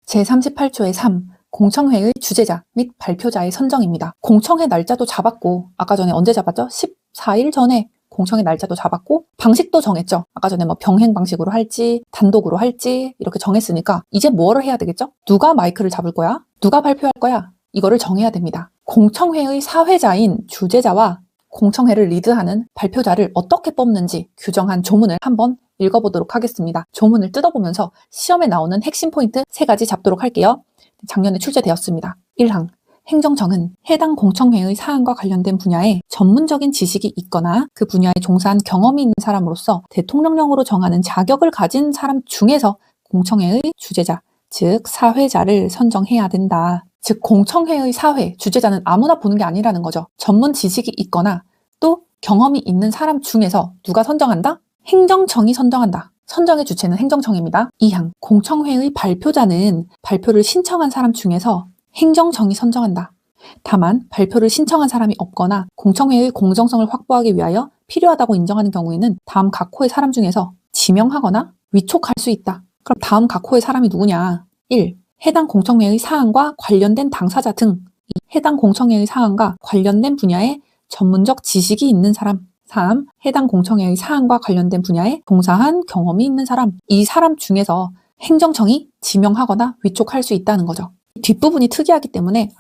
A: 제38조의 3, 공청회의 주재자 및 발표자의 선정입니다. 공청회 날짜도 잡았고, 아까 전에 언제 잡았죠? 14일 전에 공청회 날짜도 잡았고 방식도 정했죠. 아까 전에 뭐 병행 방식으로 할지 단독으로 할지 이렇게 정했으니까 이제 뭐를 해야 되겠죠? 누가 마이크를 잡을 거야? 누가 발표할 거야? 이거를 정해야 됩니다. 공청회의 사회자인 주재자와 공청회를 리드하는 발표자를 어떻게 뽑는지 규정한 조문을 한번 읽어보도록 하겠습니다. 조문을 뜯어보면서 시험에 나오는 핵심 포인트 3가지 잡도록 할게요. 작년에 출제되었습니다. 1항, 행정청은 해당 공청회의 사안과 관련된 분야에 전문적인 지식이 있거나 그 분야에 종사한 경험이 있는 사람으로서 대통령령으로 정하는 자격을 가진 사람 중에서 공청회의 주재자, 즉 사회자를 선정해야 된다. 즉 공청회의 사회, 주재자는 아무나 보는 게 아니라는 거죠. 전문 지식이 있거나 또 경험이 있는 사람 중에서 누가 선정한다? 행정청이 선정한다. 선정의 주체는 행정청입니다. 2항, 공청회의 발표자는 발표를 신청한 사람 중에서 행정청이 선정한다. 다만 발표를 신청한 사람이 없거나 공청회의 공정성을 확보하기 위하여 필요하다고 인정하는 경우에는 다음 각 호의 사람 중에서 지명하거나 위촉할 수 있다. 그럼 다음 각 호의 사람이 누구냐? 1. 해당 공청회의 사안과 관련된 당사자 등 2. 해당 공청회의 사안과 관련된 분야에 전문적 지식이 있는 사람 3. 해당 공청회의 사안과 관련된 분야에 종사한 경험이 있는 사람. 이 사람 중에서 행정청이 지명하거나 위촉할 수 있다는 거죠. 뒷부분이 특이하기 때문에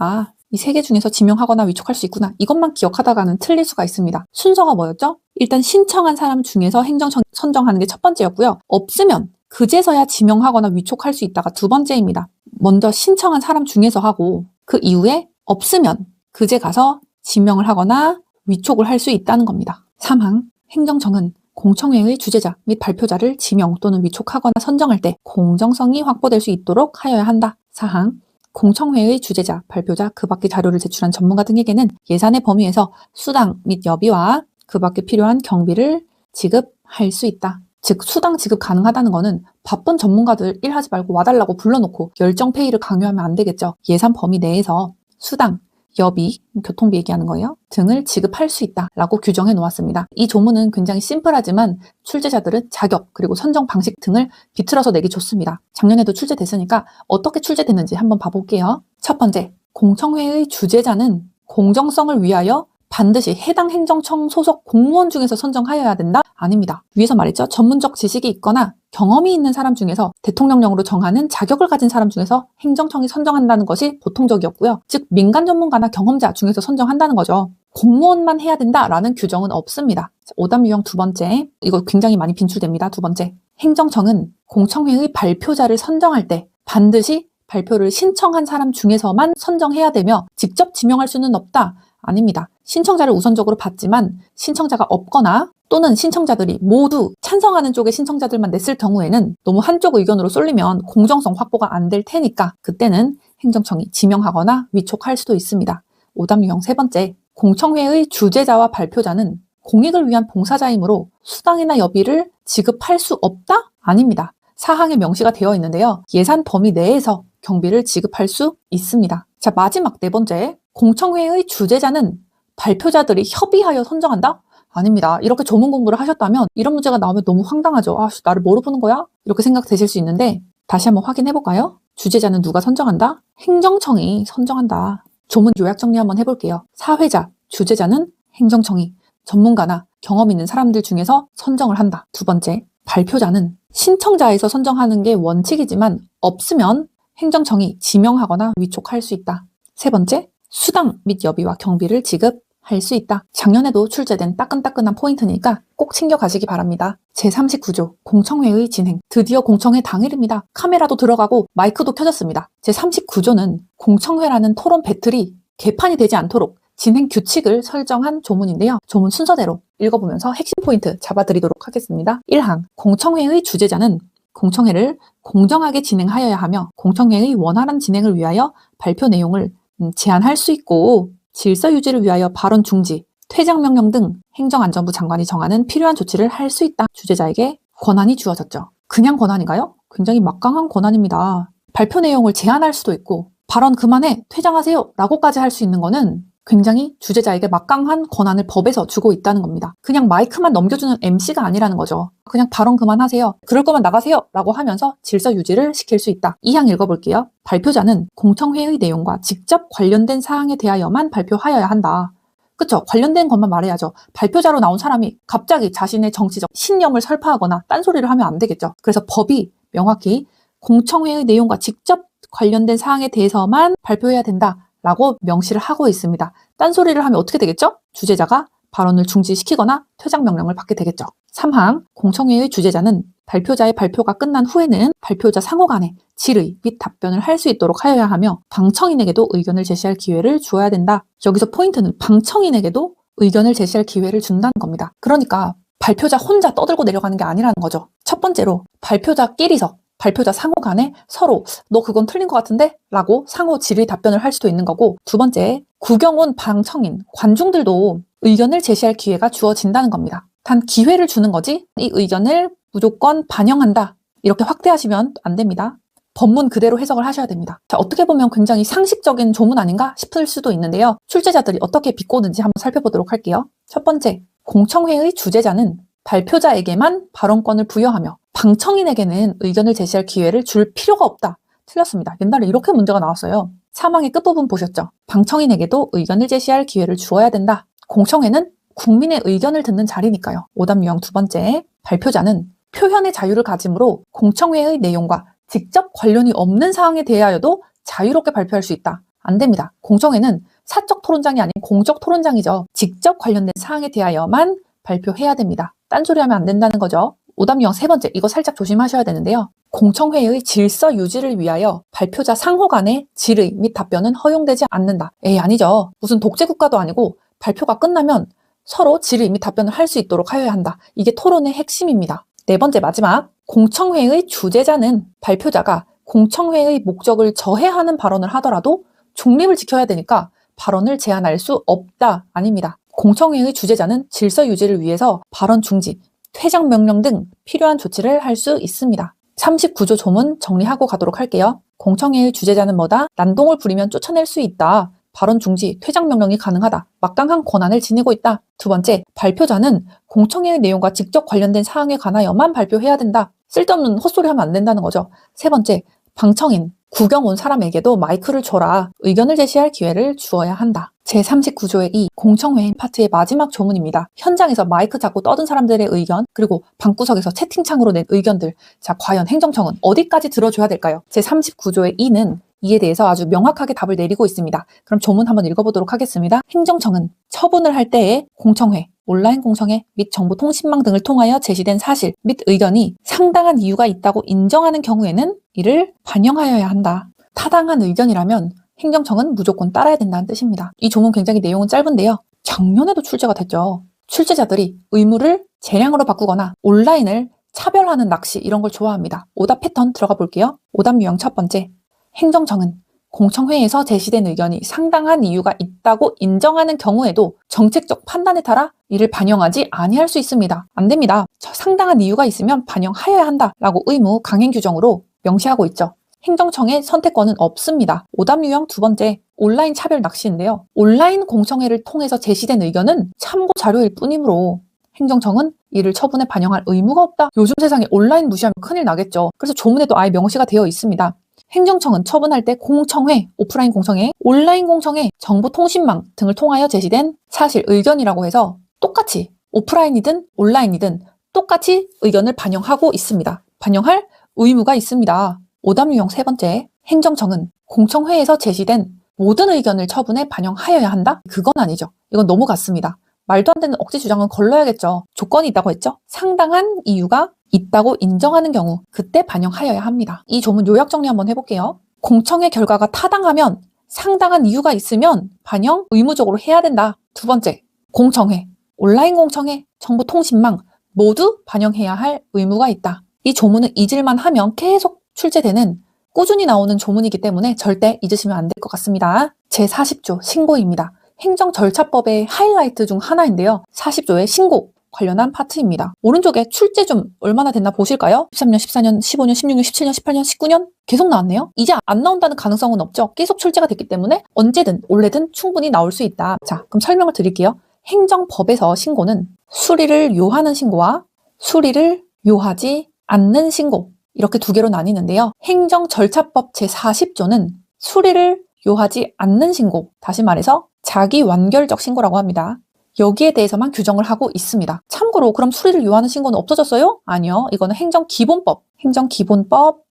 A: 이 3개 중에서 지명하거나 위촉할 수 있구나. 이것만 기억하다가는 틀릴 수가 있습니다. 순서가 뭐였죠? 일단 신청한 사람 중에서 행정청이 선정하는 게 첫 번째였고요. 없으면 그제서야 지명하거나 위촉할 수 있다가 두 번째입니다. 먼저 신청한 사람 중에서 하고 그 이후에 없으면 그제 가서 지명을 하거나 위촉을 할 수 있다는 겁니다. 3항, 행정청은 공청회의 주재자 및 발표자를 지명 또는 위촉하거나 선정할 때 공정성이 확보될 수 있도록 하여야 한다. 4항, 공청회의 주재자, 발표자, 그 밖의 자료를 제출한 전문가 등에게는 예산의 범위에서 수당 및 여비와 그 밖에 필요한 경비를 지급할 수 있다. 즉 수당 지급 가능하다는 거는 바쁜 전문가들 일하지 말고 와달라고 불러놓고 열정페이를 강요하면 안 되겠죠. 예산 범위 내에서 수당, 여비, 교통비 얘기하는 거예요. 등을 지급할 수 있다라고 규정해 놓았습니다. 이 조문은 굉장히 심플하지만 출제자들은 자격 그리고 선정 방식 등을 비틀어서 내기 좋습니다. 작년에도 출제됐으니까 어떻게 출제됐는지 한번 봐볼게요. 첫 번째, 공청회의 주재자는 공정성을 위하여 반드시 해당 행정청 소속 공무원 중에서 선정하여야 된다? 아닙니다. 위에서 말했죠. 전문적 지식이 있거나 경험이 있는 사람 중에서 대통령령으로 정하는 자격을 가진 사람 중에서 행정청이 선정한다는 것이 보통적이었고요. 즉 민간 전문가나 경험자 중에서 선정한다는 거죠. 공무원만 해야 된다라는 규정은 없습니다. 오답 유형 두 번째, 이거 굉장히 많이 빈출됩니다. 두 번째, 행정청은 공청회의 발표자를 선정할 때 반드시 발표를 신청한 사람 중에서만 선정해야 되며 직접 지명할 수는 없다. 아닙니다. 신청자를 우선적으로 받지만 신청자가 없거나 또는 신청자들이 모두 찬성하는 쪽의 신청자들만 냈을 경우에는 너무 한쪽 의견으로 쏠리면 공정성 확보가 안 될 테니까 그때는 행정청이 지명하거나 위촉할 수도 있습니다. 오답 유형 세 번째, 공청회의 주재자와 발표자는 공익을 위한 봉사자이므로 수당이나 여비를 지급할 수 없다? 아닙니다. 사항에 명시가 되어 있는데요. 예산 범위 내에서 경비를 지급할 수 있습니다. 자, 마지막 네 번째, 공청회의 주재자는 발표자들이 협의하여 선정한다? 아닙니다. 이렇게 조문 공부를 하셨다면 이런 문제가 나오면 너무 황당하죠. 나를 뭐로 보는 거야? 이렇게 생각되실 수 있는데 다시 한번 확인해 볼까요? 주재자는 누가 선정한다? 행정청이 선정한다. 조문 요약 정리 한번 해볼게요. 사회자, 주재자는 행정청이 전문가나 경험 있는 사람들 중에서 선정을 한다. 두 번째, 발표자는 신청자에서 선정하는 게 원칙이지만 없으면 행정청이 지명하거나 위촉할 수 있다. 세 번째, 수당 및 여비와 경비를 지급할 수 있다. 작년에도 출제된 따끈따끈한 포인트니까 꼭 챙겨가시기 바랍니다. 제39조 공청회의 진행. 드디어 공청회 당일입니다. 카메라도 들어가고 마이크도 켜졌습니다. 제39조는 공청회라는 토론 배틀이 개판이 되지 않도록 진행 규칙을 설정한 조문인데요. 조문 순서대로 읽어보면서 핵심 포인트 잡아드리도록 하겠습니다. 1항, 공청회의 주재자는 공청회를 공정하게 진행하여야 하며 공청회의 원활한 진행을 위하여 발표 내용을 제한할 수 있고 질서 유지를 위하여 발언 중지, 퇴장 명령 등 행정안전부 장관이 정하는 필요한 조치를 할 수 있다. 주재자에게 권한이 주어졌죠. 그냥 권한인가요? 굉장히 막강한 권한입니다. 발표 내용을 제한할 수도 있고 발언 그만해, 퇴장하세요 라고까지 할 수 있는 거는 굉장히 주재자에게 막강한 권한을 법에서 주고 있다는 겁니다. 그냥 마이크만 넘겨주는 MC가 아니라는 거죠. 그냥 발언 그만하세요. 그럴 거면 나가세요. 라고 하면서 질서 유지를 시킬 수 있다. 2항 읽어볼게요. 발표자는 공청회의 내용과 직접 관련된 사항에 대하여만 발표하여야 한다. 그쵸? 관련된 것만 말해야죠. 발표자로 나온 사람이 갑자기 자신의 정치적 신념을 설파하거나 딴소리를 하면 안 되겠죠. 그래서 법이 명확히 공청회의 내용과 직접 관련된 사항에 대해서만 발표해야 된다. 라고 명시를 하고 있습니다. 딴소리를 하면 어떻게 되겠죠? 주재자가 발언을 중지시키거나 퇴장 명령을 받게 되겠죠. 3항, 공청회의 주재자는 발표자의 발표가 끝난 후에는 발표자 상호 간에 질의 및 답변을 할 수 있도록 하여야 하며 방청인에게도 의견을 제시할 기회를 주어야 된다. 여기서 포인트는 방청인에게도 의견을 제시할 기회를 준다는 겁니다. 그러니까 발표자 혼자 떠들고 내려가는 게 아니라는 거죠. 첫 번째로 발표자끼리서 발표자 상호 간에 서로 너 그건 틀린 것 같은데? 라고 상호 질의 답변을 할 수도 있는 거고, 두 번째, 구경 온 방청인, 관중들도 의견을 제시할 기회가 주어진다는 겁니다. 단 기회를 주는 거지 이 의견을 무조건 반영한다. 이렇게 확대하시면 안 됩니다. 법문 그대로 해석을 하셔야 됩니다. 자, 어떻게 보면 굉장히 상식적인 조문 아닌가 싶을 수도 있는데요. 출제자들이 어떻게 비꼬는지 한번 살펴보도록 할게요. 첫 번째, 공청회의 주재자는 발표자에게만 발언권을 부여하며 방청인에게는 의견을 제시할 기회를 줄 필요가 없다. 틀렸습니다. 옛날에 이렇게 문제가 나왔어요. 사망의 끝부분 보셨죠? 방청인에게도 의견을 제시할 기회를 주어야 된다. 공청회는 국민의 의견을 듣는 자리니까요. 오답 유형 두 번째, 발표자는 표현의 자유를 가짐으로 공청회의 내용과 직접 관련이 없는 사항에 대하여도 자유롭게 발표할 수 있다. 안 됩니다. 공청회는 사적 토론장이 아닌 공적 토론장이죠. 직접 관련된 사항에 대하여만 발표해야 됩니다. 딴소리 하면 안 된다는 거죠. 오답 유형 세 번째, 이거 살짝 조심하셔야 되는데요. 공청회의 질서 유지를 위하여 발표자 상호 간의 질의 및 답변은 허용되지 않는다. 아니죠. 무슨 독재국가도 아니고 발표가 끝나면 서로 질의 및 답변을 할 수 있도록 하여야 한다. 이게 토론의 핵심입니다. 네 번째 마지막, 공청회의 주재자는 발표자가 공청회의 목적을 저해하는 발언을 하더라도 중립을 지켜야 되니까 발언을 제한할 수 없다. 아닙니다. 공청회의 주재자는 질서 유지를 위해서 발언 중지, 퇴장 명령 등 필요한 조치를 할 수 있습니다. 39조 조문 정리하고 가도록 할게요. 공청회의 주재자는 뭐다? 난동을 부리면 쫓아낼 수 있다. 발언 중지, 퇴장 명령이 가능하다. 막강한 권한을 지니고 있다. 두 번째, 발표자는 공청회의 내용과 직접 관련된 사항에 관하여만 발표해야 된다. 쓸데없는 헛소리 하면 안 된다는 거죠. 세 번째, 방청인, 구경 온 사람에게도 마이크를 줘라. 의견을 제시할 기회를 주어야 한다. 제39조의 2, 공청회 파트의 마지막 조문입니다. 현장에서 마이크 잡고 떠든 사람들의 의견, 그리고 방구석에서 채팅창으로 낸 의견들. 자, 과연 행정청은 어디까지 들어줘야 될까요? 제39조의 2는 이에 대해서 아주 명확하게 답을 내리고 있습니다. 그럼 조문 한번 읽어보도록 하겠습니다. 행정청은 처분을 할 때에 공청회, 온라인 공청회 및 정보통신망 등을 통하여 제시된 사실 및 의견이 상당한 이유가 있다고 인정하는 경우에는 이를 반영하여야 한다. 타당한 의견이라면 행정청은 무조건 따라야 된다는 뜻입니다. 이 조문 굉장히 내용은 짧은데요. 작년에도 출제가 됐죠. 출제자들이 의무를 재량으로 바꾸거나 온라인을 차별하는 낚시 이런 걸 좋아합니다. 오답 패턴 들어가 볼게요. 오답 유형 첫 번째, 행정청은 공청회에서 제시된 의견이 상당한 이유가 있다고 인정하는 경우에도 정책적 판단에 따라 이를 반영하지 아니할 수 있습니다. 안 됩니다. 상당한 이유가 있으면 반영하여야 한다라고 의무 강행 규정으로 명시하고 있죠. 행정청의 선택권은 없습니다. 오답 유형 두 번째, 온라인 차별 낚시인데요. 온라인 공청회를 통해서 제시된 의견은 참고 자료일 뿐이므로 행정청은 이를 처분에 반영할 의무가 없다. 요즘 세상에 온라인 무시하면 큰일 나겠죠. 그래서 조문에도 아예 명시가 되어 있습니다. 행정청은 처분할 때 공청회, 오프라인 공청회, 온라인 공청회, 정보통신망 등을 통하여 제시된 사실 의견이라고 해서 똑같이 오프라인이든 온라인이든 똑같이 의견을 반영하고 있습니다. 반영할 의무가 있습니다. 오답 유형 세 번째, 행정청은 공청회에서 제시된 모든 의견을 처분에 반영하여야 한다? 그건 아니죠. 이건 너무 같습니다. 말도 안 되는 억지 주장은 걸러야겠죠. 조건이 있다고 했죠. 상당한 이유가 있다고 인정하는 경우 그때 반영하여야 합니다. 이 조문 요약 정리 한번 해볼게요. 공청회 결과가 타당하면 상당한 이유가 있으면 반영 의무적으로 해야 된다. 두 번째, 공청회, 온라인 공청회, 정보통신망 모두 반영해야 할 의무가 있다. 이 조문은 잊을만 하면 계속 출제되는 꾸준히 나오는 조문이기 때문에 절대 잊으시면 안 될 것 같습니다. 제40조 신고입니다. 행정절차법의 하이라이트 중 하나인데요. 40조의 신고 관련한 파트입니다. 오른쪽에 출제 좀 얼마나 됐나 보실까요? 13년, 14년, 15년, 16년, 17년, 18년, 19년 계속 나왔네요. 이제 안 나온다는 가능성은 없죠. 계속 출제가 됐기 때문에 언제든 원래든 충분히 나올 수 있다. 자, 그럼 설명을 드릴게요. 행정법에서 신고는 수리를 요하는 신고와 수리를 요하지 않는 신고 이렇게 두 개로 나뉘는데요. 행정절차법 제40조는 수리를 요하지 않는 신고, 다시 말해서 자기완결적 신고라고 합니다. 여기에 대해서만 규정을 하고 있습니다. 참고로 그럼 수리를 요하는 신고는 없어졌어요? 아니요. 이거는 행정기본법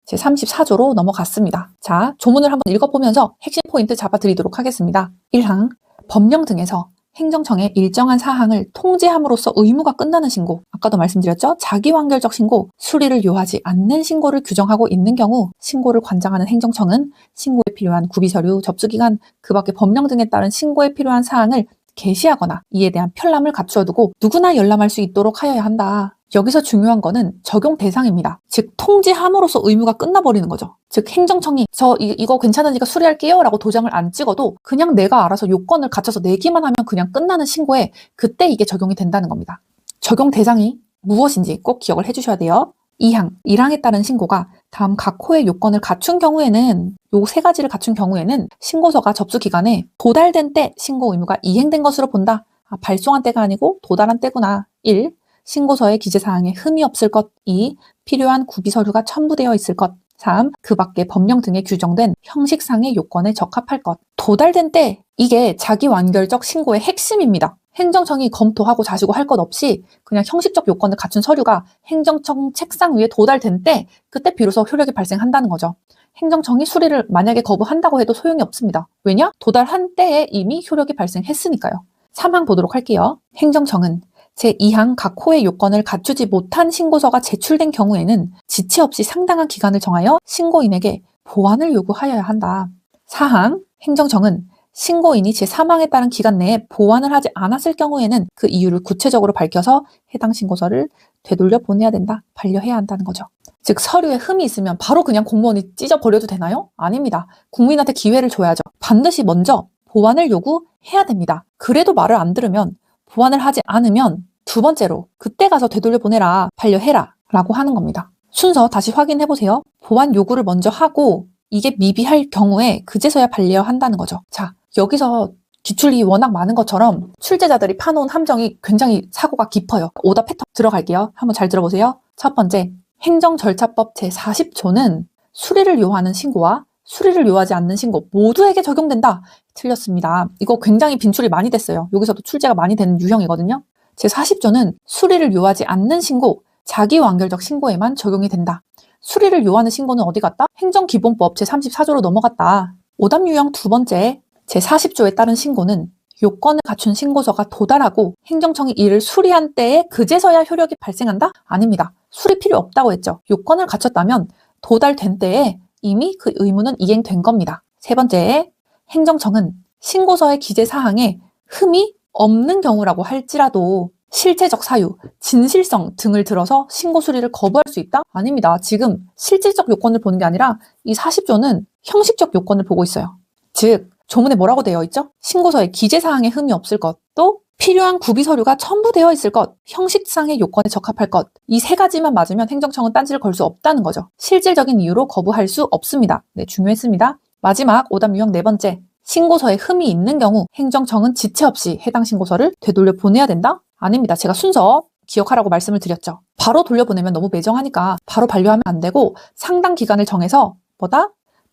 A: 제34조로 넘어갔습니다. 자, 조문을 한번 읽어보면서 핵심 포인트 잡아드리도록 하겠습니다. 1항, 법령 등에서 행정청의 일정한 사항을 통지함으로써 의무가 끝나는 신고, 아까도 말씀드렸죠? 자기완결적 신고, 수리를 요하지 않는 신고를 규정하고 있는 경우 신고를 관장하는 행정청은 신고에 필요한 구비서류, 접수기간, 그 밖에 법령 등에 따른 신고에 필요한 사항을 게시하거나 이에 대한 편람을 갖추어 두고 누구나 열람할 수 있도록 하여야 한다. 여기서 중요한 거는 적용 대상입니다. 즉 통지함으로써 의무가 끝나버리는 거죠. 즉 행정청이 이거 괜찮으니까 수리할게요 라고 도장을 안 찍어도 그냥 내가 알아서 요건을 갖춰서 내기만 하면 그냥 끝나는 신고에 그때 이게 적용이 된다는 겁니다. 적용 대상이 무엇인지 꼭 기억을 해주셔야 돼요. 2항, 1항에 따른 신고가 다음 각 호의 요건을 갖춘 경우에는 요 세 가지를 갖춘 경우에는 신고서가 접수 기간에 도달된 때 신고 의무가 이행된 것으로 본다. 발송한 때가 아니고 도달한 때구나. 1. 신고서의 기재사항에 흠이 없을 것. 2. 필요한 구비서류가 첨부되어 있을 것. 3. 그 밖에 법령 등에 규정된 형식상의 요건에 적합할 것. 도달된 때 이게 자기완결적 신고의 핵심입니다. 행정청이 검토하고 자시고 할 것 없이 그냥 형식적 요건을 갖춘 서류가 행정청 책상 위에 도달된 때 그때 비로소 효력이 발생한다는 거죠. 행정청이 수리를 만약에 거부한다고 해도 소용이 없습니다. 왜냐? 도달한 때에 이미 효력이 발생했으니까요. 3항 보도록 할게요. 행정청은 제2항 각 호의 요건을 갖추지 못한 신고서가 제출된 경우에는 지체 없이 상당한 기간을 정하여 신고인에게 보완을 요구하여야 한다. 4항 행정청은 신고인이 제3항에 따른 기간 내에 보완을 하지 않았을 경우에는 그 이유를 구체적으로 밝혀서 해당 신고서를 되돌려 보내야 된다. 반려해야 한다는 거죠. 즉 서류에 흠이 있으면 바로 그냥 공무원이 찢어버려도 되나요? 아닙니다. 국민한테 기회를 줘야죠. 반드시 먼저 보완을 요구해야 됩니다. 그래도 말을 안 들으면 보완을 하지 않으면 두 번째로 그때 가서 되돌려 보내라, 반려해라 라고 하는 겁니다. 순서 다시 확인해보세요. 보완 요구를 먼저 하고 이게 미비할 경우에 그제서야 반려해야 한다는 거죠. 자, 여기서 기출이 워낙 많은 것처럼 출제자들이 파놓은 함정이 굉장히 사고가 깊어요. 오답 패턴 들어갈게요. 한번 잘 들어보세요. 첫 번째, 행정절차법 제40조는 수리를 요하는 신고와 수리를 요하지 않는 신고 모두에게 적용된다. 틀렸습니다. 이거 굉장히 빈출이 많이 됐어요. 여기서도 출제가 많이 되는 유형이거든요. 제40조는 수리를 요하지 않는 신고, 자기완결적 신고에만 적용이 된다. 수리를 요하는 신고는 어디 갔다? 행정기본법 제34조로 넘어갔다. 오답 유형 두 번째, 제40조에 따른 신고는 요건을 갖춘 신고서가 도달하고 행정청이 이를 수리한 때에 그제서야 효력이 발생한다? 아닙니다. 수리 필요 없다고 했죠. 요건을 갖췄다면 도달된 때에 이미 그 의무는 이행된 겁니다. 세 번째, 행정청은 신고서의 기재사항에 흠이 없는 경우라고 할지라도 실체적 사유, 진실성 등을 들어서 신고 수리를 거부할 수 있다? 아닙니다. 지금 실질적 요건을 보는 게 아니라 이 40조는 형식적 요건을 보고 있어요. 즉, 조문에 뭐라고 되어 있죠? 신고서에 기재사항에 흠이 없을 것, 또 필요한 구비서류가 첨부되어 있을 것, 형식상의 요건에 적합할 것. 이 세 가지만 맞으면 행정청은 딴지를 걸 수 없다는 거죠. 실질적인 이유로 거부할 수 없습니다. 네, 중요했습니다. 마지막 오답 유형 네 번째. 신고서에 흠이 있는 경우 행정청은 지체 없이 해당 신고서를 되돌려 보내야 된다? 아닙니다. 제가 순서 기억하라고 말씀을 드렸죠. 바로 돌려보내면 너무 매정하니까 바로 반려하면 안 되고 상당 기간을 정해서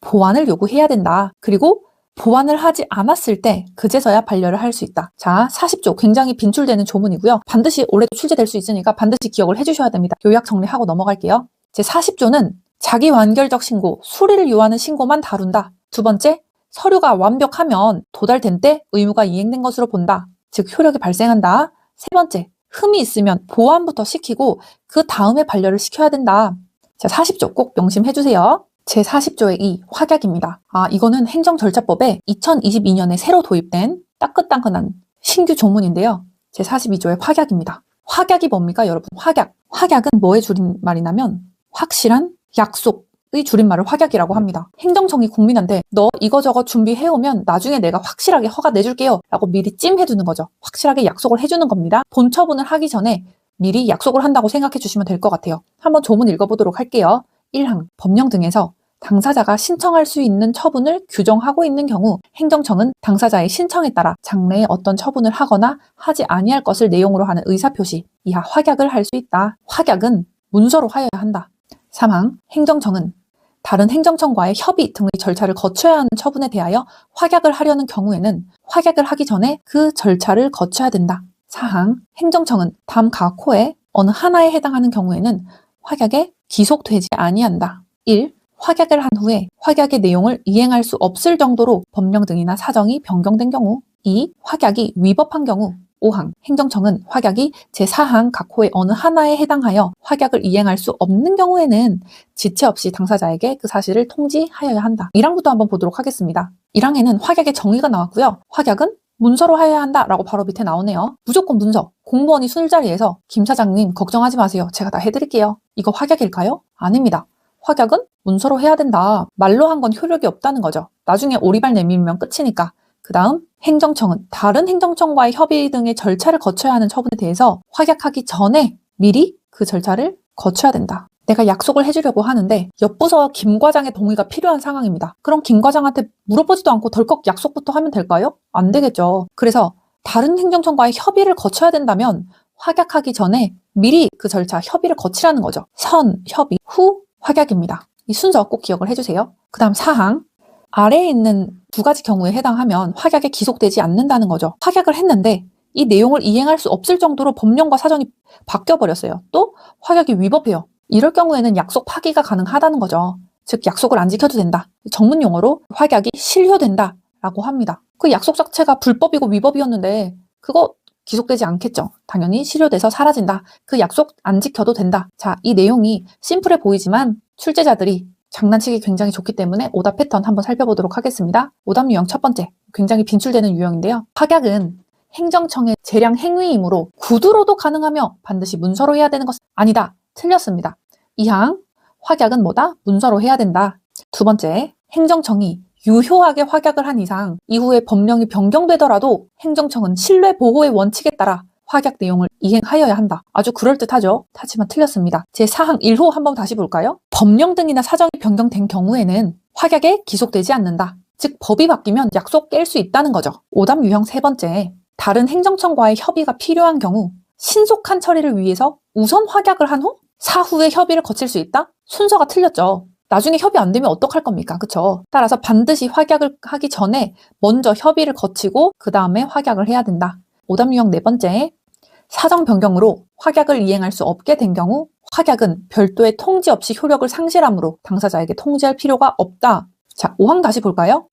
A: 보완을 요구해야 된다. 그리고 보완을 하지 않았을 때 그제서야 반려를 할 수 있다. 자, 40조 굉장히 빈출되는 조문이고요. 반드시 올해도 출제될 수 있으니까 반드시 기억을 해주셔야 됩니다. 요약 정리하고 넘어갈게요. 제 40조는 자기 완결적 신고, 수리를 요하는 신고만 다룬다. 두 번째, 서류가 완벽하면 도달된 때 의무가 이행된 것으로 본다. 즉 효력이 발생한다. 세 번째, 흠이 있으면 보완부터 시키고 그 다음에 반려를 시켜야 된다. 자, 40조 꼭 명심해주세요. 제40조의 2, 확약입니다. 이거는 행정절차법에 2022년에 새로 도입된 따끈따끈한 신규 조문인데요. 제42조의 확약입니다. 확약이 뭡니까, 여러분? 확약은 뭐의 줄임말이냐면 확실한 약속의 줄임말을 확약이라고 합니다. 행정청이 국민한테 너 이거저거 준비해오면 나중에 내가 확실하게 허가 내줄게요 라고 미리 찜해두는 거죠. 확실하게 약속을 해주는 겁니다. 본 처분을 하기 전에 미리 약속을 한다고 생각해 주시면 될 것 같아요. 한번 조문 읽어보도록 할게요. 1항, 법령 등에서 당사자가 신청할 수 있는 처분을 규정하고 있는 경우 행정청은 당사자의 신청에 따라 장래에 어떤 처분을 하거나 하지 아니할 것을 내용으로 하는 의사표시, 이하 확약을 할 수 있다. 확약은 문서로 하여야 한다. 3항, 행정청은 다른 행정청과의 협의 등의 절차를 거쳐야 하는 처분에 대하여 확약을 하려는 경우에는 확약을 하기 전에 그 절차를 거쳐야 된다. 4항, 행정청은 다음 각 호에 어느 하나에 해당하는 경우에는 확약에 기속되지 아니한다. 1. 확약을 한 후에 확약의 내용을 이행할 수 없을 정도로 법령 등이나 사정이 변경된 경우. 2. 확약이 위법한 경우. 5항, 행정청은 확약이 제4항 각 호의 어느 하나에 해당하여 확약을 이행할 수 없는 경우에는 지체 없이 당사자에게 그 사실을 통지하여야 한다. 1항부터 한번 보도록 하겠습니다. 1항에는 확약의 정의가 나왔고요. 확약은 문서로 하여야 한다라고 바로 밑에 나오네요. 무조건 문서. 공무원이 술자리에서 김 사장님 걱정하지 마세요. 제가 다 해드릴게요. 이거 확약일까요? 아닙니다. 확약은 문서로 해야 된다. 말로 한 건 효력이 없다는 거죠. 나중에 오리발 내밀면 끝이니까. 그 다음 행정청은 다른 행정청과의 협의 등의 절차를 거쳐야 하는 처분에 대해서 확약하기 전에 미리 그 절차를 거쳐야 된다. 내가 약속을 해주려고 하는데 옆부서 김 과장의 동의가 필요한 상황입니다. 그럼 김 과장한테 물어보지도 않고 덜컥 약속부터 하면 될까요? 안 되겠죠. 그래서 다른 행정청과의 협의를 거쳐야 된다면 확약하기 전에 미리 그 절차, 협의를 거치라는 거죠. 선, 협의, 후, 확약입니다. 이 순서 꼭 기억을 해주세요. 그 다음 4항, 아래에 있는 두 가지 경우에 해당하면 확약에 기속되지 않는다는 거죠. 확약을 했는데 이 내용을 이행할 수 없을 정도로 법령과 사정이 바뀌어버렸어요. 또 확약이 위법해요. 이럴 경우에는 약속 파기가 가능하다는 거죠. 즉 약속을 안 지켜도 된다. 전문 용어로 확약이 실효된다 라고 합니다. 그 약속 자체가 불법이고 위법이었는데 그거 기속되지 않겠죠. 당연히 실효돼서 사라진다. 그 약속 안 지켜도 된다. 자, 이 내용이 심플해 보이지만 출제자들이 장난치기 굉장히 좋기 때문에 오답 패턴 한번 살펴보도록 하겠습니다. 오답 유형 첫 번째, 굉장히 빈출되는 유형인데요. 확약은 행정청의 재량 행위이므로 구두로도 가능하며 반드시 문서로 해야 되는 것은 아니다. 틀렸습니다. 2항, 확약은 뭐다? 문서로 해야 된다. 두 번째, 행정청이 유효하게 확약을 한 이상 이후에 법령이 변경되더라도 행정청은 신뢰 보호의 원칙에 따라 확약 내용을 이행하여야 한다. 아주 그럴듯하죠? 하지만 틀렸습니다. 제4항 1호 한번 다시 볼까요? 법령 등이나 사정이 변경된 경우에는 확약에 기속되지 않는다. 즉 법이 바뀌면 약속 깰 수 있다는 거죠. 오답 유형 세 번째, 다른 행정청과의 협의가 필요한 경우 신속한 처리를 위해서 우선 확약을 한 후 사후에 협의를 거칠 수 있다? 순서가 틀렸죠. 나중에 협의 안 되면 어떡할 겁니까? 그쵸? 따라서 반드시 확약을 하기 전에 먼저 협의를 거치고 그 다음에 확약을 해야 된다. 오답 유형 네 번째, 사정 변경으로 확약을 이행할 수 없게 된 경우 확약은 별도의 통지 없이 효력을 상실하므로 당사자에게 통지할 필요가 없다. 자, 5항 다시 볼까요?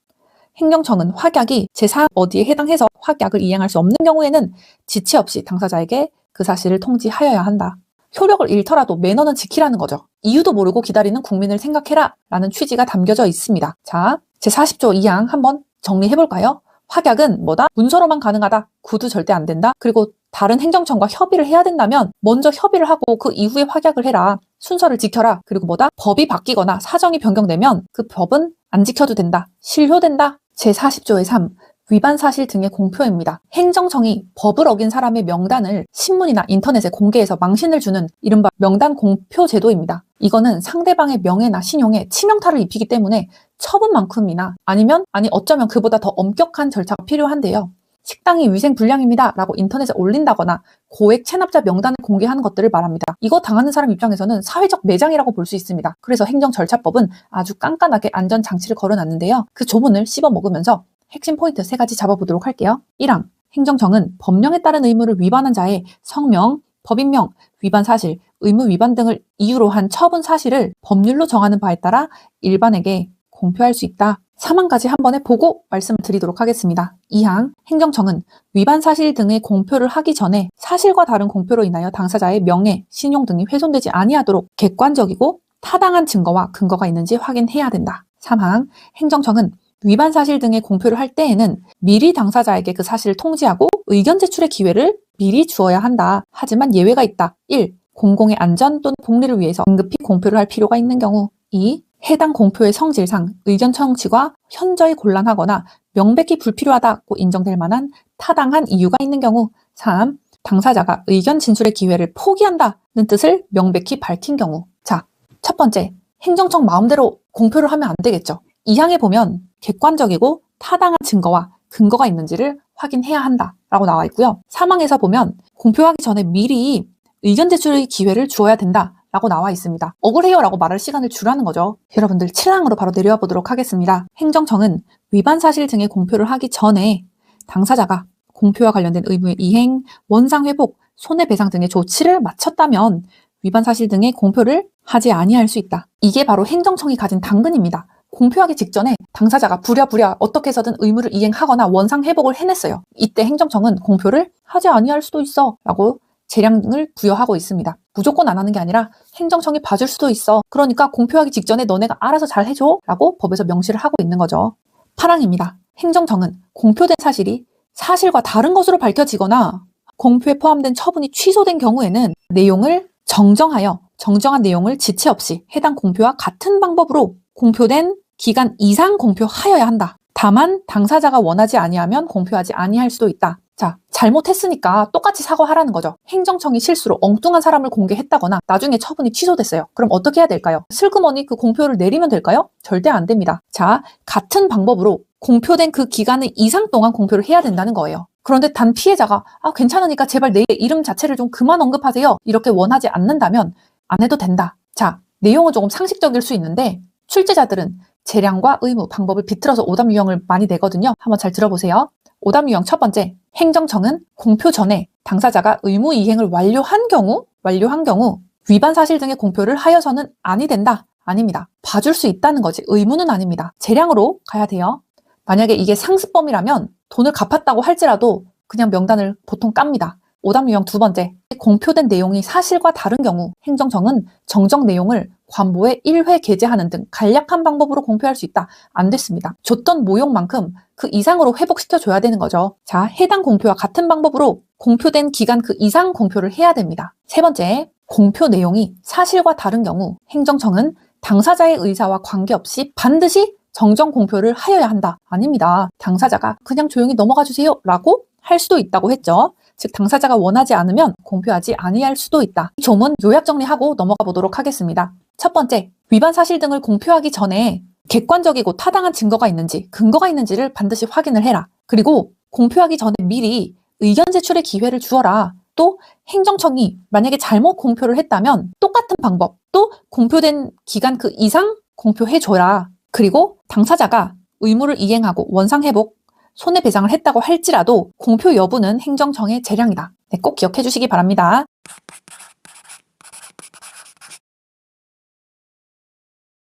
A: 행정청은 확약이 제4항 어디에 해당해서 확약을 이행할 수 없는 경우에는 지체 없이 당사자에게 그 사실을 통지하여야 한다. 효력을 잃더라도 매너는 지키라는 거죠. 이유도 모르고 기다리는 국민을 생각해라 라는 취지가 담겨져 있습니다. 자, 제40조 2항 한번 정리해볼까요? 확약은 뭐다? 문서로만 가능하다. 구두 절대 안 된다. 그리고 다른 행정청과 협의를 해야 된다면 먼저 협의를 하고 그 이후에 확약을 해라. 순서를 지켜라. 그리고 뭐다? 법이 바뀌거나 사정이 변경되면 그 법은 안 지켜도 된다. 실효된다. 제40조의 3. 위반 사실 등의 공표입니다. 행정청이 법을 어긴 사람의 명단을 신문이나 인터넷에 공개해서 망신을 주는 이른바 명단 공표 제도입니다. 이거는 상대방의 명예나 신용에 치명타를 입히기 때문에 처분만큼이나 아니면 어쩌면 그보다 더 엄격한 절차가 필요한데요. 식당이 위생 불량입니다 라고 인터넷에 올린다거나 고액 체납자 명단을 공개하는 것들을 말합니다. 이거 당하는 사람 입장에서는 사회적 매장이라고 볼 수 있습니다. 그래서 행정절차법은 아주 깐깐하게 안전장치를 걸어놨는데요. 그 조문을 씹어먹으면서 핵심 포인트 3가지 잡아보도록 할게요. 1항, 행정청은 법령에 따른 의무를 위반한 자의 성명, 법인명, 위반 사실, 의무 위반 등을 이유로 한 처분 사실을 법률로 정하는 바에 따라 일반에게 공표할 수 있다. 3항까지 한 번에 보고 말씀을 드리도록 하겠습니다. 2항, 행정청은 위반 사실 등의 공표를 하기 전에 사실과 다른 공표로 인하여 당사자의 명예, 신용 등이 훼손되지 아니하도록 객관적이고 타당한 증거와 근거가 있는지 확인해야 된다. 3항, 행정청은 위반 사실 등의 공표를 할 때에는 미리 당사자에게 그 사실을 통지하고 의견 제출의 기회를 미리 주어야 한다. 하지만 예외가 있다. 1. 공공의 안전 또는 복리를 위해서 긴급히 공표를 할 필요가 있는 경우. 2. 해당 공표의 성질상 의견 청취가 현저히 곤란하거나 명백히 불필요하다고 인정될 만한 타당한 이유가 있는 경우. 3. 당사자가 의견 진술의 기회를 포기한다는 뜻을 명백히 밝힌 경우. 자, 첫 번째, 행정청 마음대로 공표를 하면 안 되겠죠. 2항에 보면 객관적이고 타당한 증거와 근거가 있는지를 확인해야 한다라고 나와 있고요. 3항에서 보면 공표하기 전에 미리 의견 제출의 기회를 주어야 된다라고 나와 있습니다. 억울해요라고 말할 시간을 주라는 거죠. 여러분들 7항으로 바로 내려와 보도록 하겠습니다. 행정청은 위반 사실 등의 공표를 하기 전에 당사자가 공표와 관련된 의무의 이행, 원상 회복, 손해배상 등의 조치를 마쳤다면 위반 사실 등의 공표를 하지 아니할 수 있다. 이게 바로 행정청이 가진 당근입니다. 공표하기 직전에 당사자가 부랴부랴 어떻게 해서든 의무를 이행하거나 원상 회복을 해냈어요. 이때 행정청은 공표를 하지 아니할 수도 있어 라고 재량을 부여하고 있습니다. 무조건 안 하는 게 아니라 행정청이 봐줄 수도 있어. 그러니까 공표하기 직전에 너네가 알아서 잘 해줘 라고 법에서 명시를 하고 있는 거죠. 8항입니다. 행정청은 공표된 사실이 사실과 다른 것으로 밝혀지거나 공표에 포함된 처분이 취소된 경우에는 내용을 정정한 내용을 지체 없이 해당 공표와 같은 방법으로 공표된 기간 이상 공표하여야 한다. 다만 당사자가 원하지 아니하면 공표하지 아니할 수도 있다. 자, 잘못했으니까 똑같이 사과하라는 거죠. 행정청이 실수로 엉뚱한 사람을 공개했다거나 나중에 처분이 취소됐어요. 그럼 어떻게 해야 될까요? 슬그머니 그 공표를 내리면 될까요? 절대 안 됩니다. 자, 같은 방법으로 공표된 그 기간 이상 동안 공표를 해야 된다는 거예요. 그런데 단 피해자가 괜찮으니까 제발 내 이름 자체를 좀 그만 언급하세요. 이렇게 원하지 않는다면 안 해도 된다. 자, 내용은 조금 상식적일 수 있는데 출제자들은 재량과 의무, 방법을 비틀어서 오답 유형을 많이 내거든요. 한번 잘 들어보세요. 오답 유형 첫 번째, 행정청은 공표 전에 당사자가 의무 이행을 완료한 경우 위반 사실 등의 공표를 하여서는 아니 된다. 아닙니다. 봐줄 수 있다는 거지 의무는 아닙니다. 재량으로 가야 돼요. 만약에 이게 상습범이라면 돈을 갚았다고 할지라도 그냥 명단을 보통 깝니다. 오답 유형 두 번째, 공표된 내용이 사실과 다른 경우 행정청은 정정 내용을 관보에 1회 게재하는 등 간략한 방법으로 공표할 수 있다. 안 됐습니다. 줬던 모욕만큼 그 이상으로 회복시켜줘야 되는 거죠. 자, 해당 공표와 같은 방법으로 공표된 기간 그 이상 공표를 해야 됩니다. 세 번째, 공표 내용이 사실과 다른 경우 행정청은 당사자의 의사와 관계없이 반드시 정정 공표를 하여야 한다. 아닙니다. 당사자가 그냥 조용히 넘어가 주세요 라고 할 수도 있다고 했죠. 즉 당사자가 원하지 않으면 공표하지 아니할 수도 있다. 이 조문 요약 정리하고 넘어가 보도록 하겠습니다. 첫 번째, 위반 사실 등을 공표하기 전에 객관적이고 타당한 증거가 있는지, 근거가 있는지를 반드시 확인을 해라. 그리고 공표하기 전에 미리 의견 제출의 기회를 주어라. 또 행정청이 만약에 잘못 공표를 했다면 똑같은 방법, 또 공표된 기간 그 이상 공표해줘라. 그리고 당사자가 의무를 이행하고 원상회복, 손해배상을 했다고 할지라도 공표 여부는 행정청의 재량이다. 네, 꼭 기억해 주시기 바랍니다.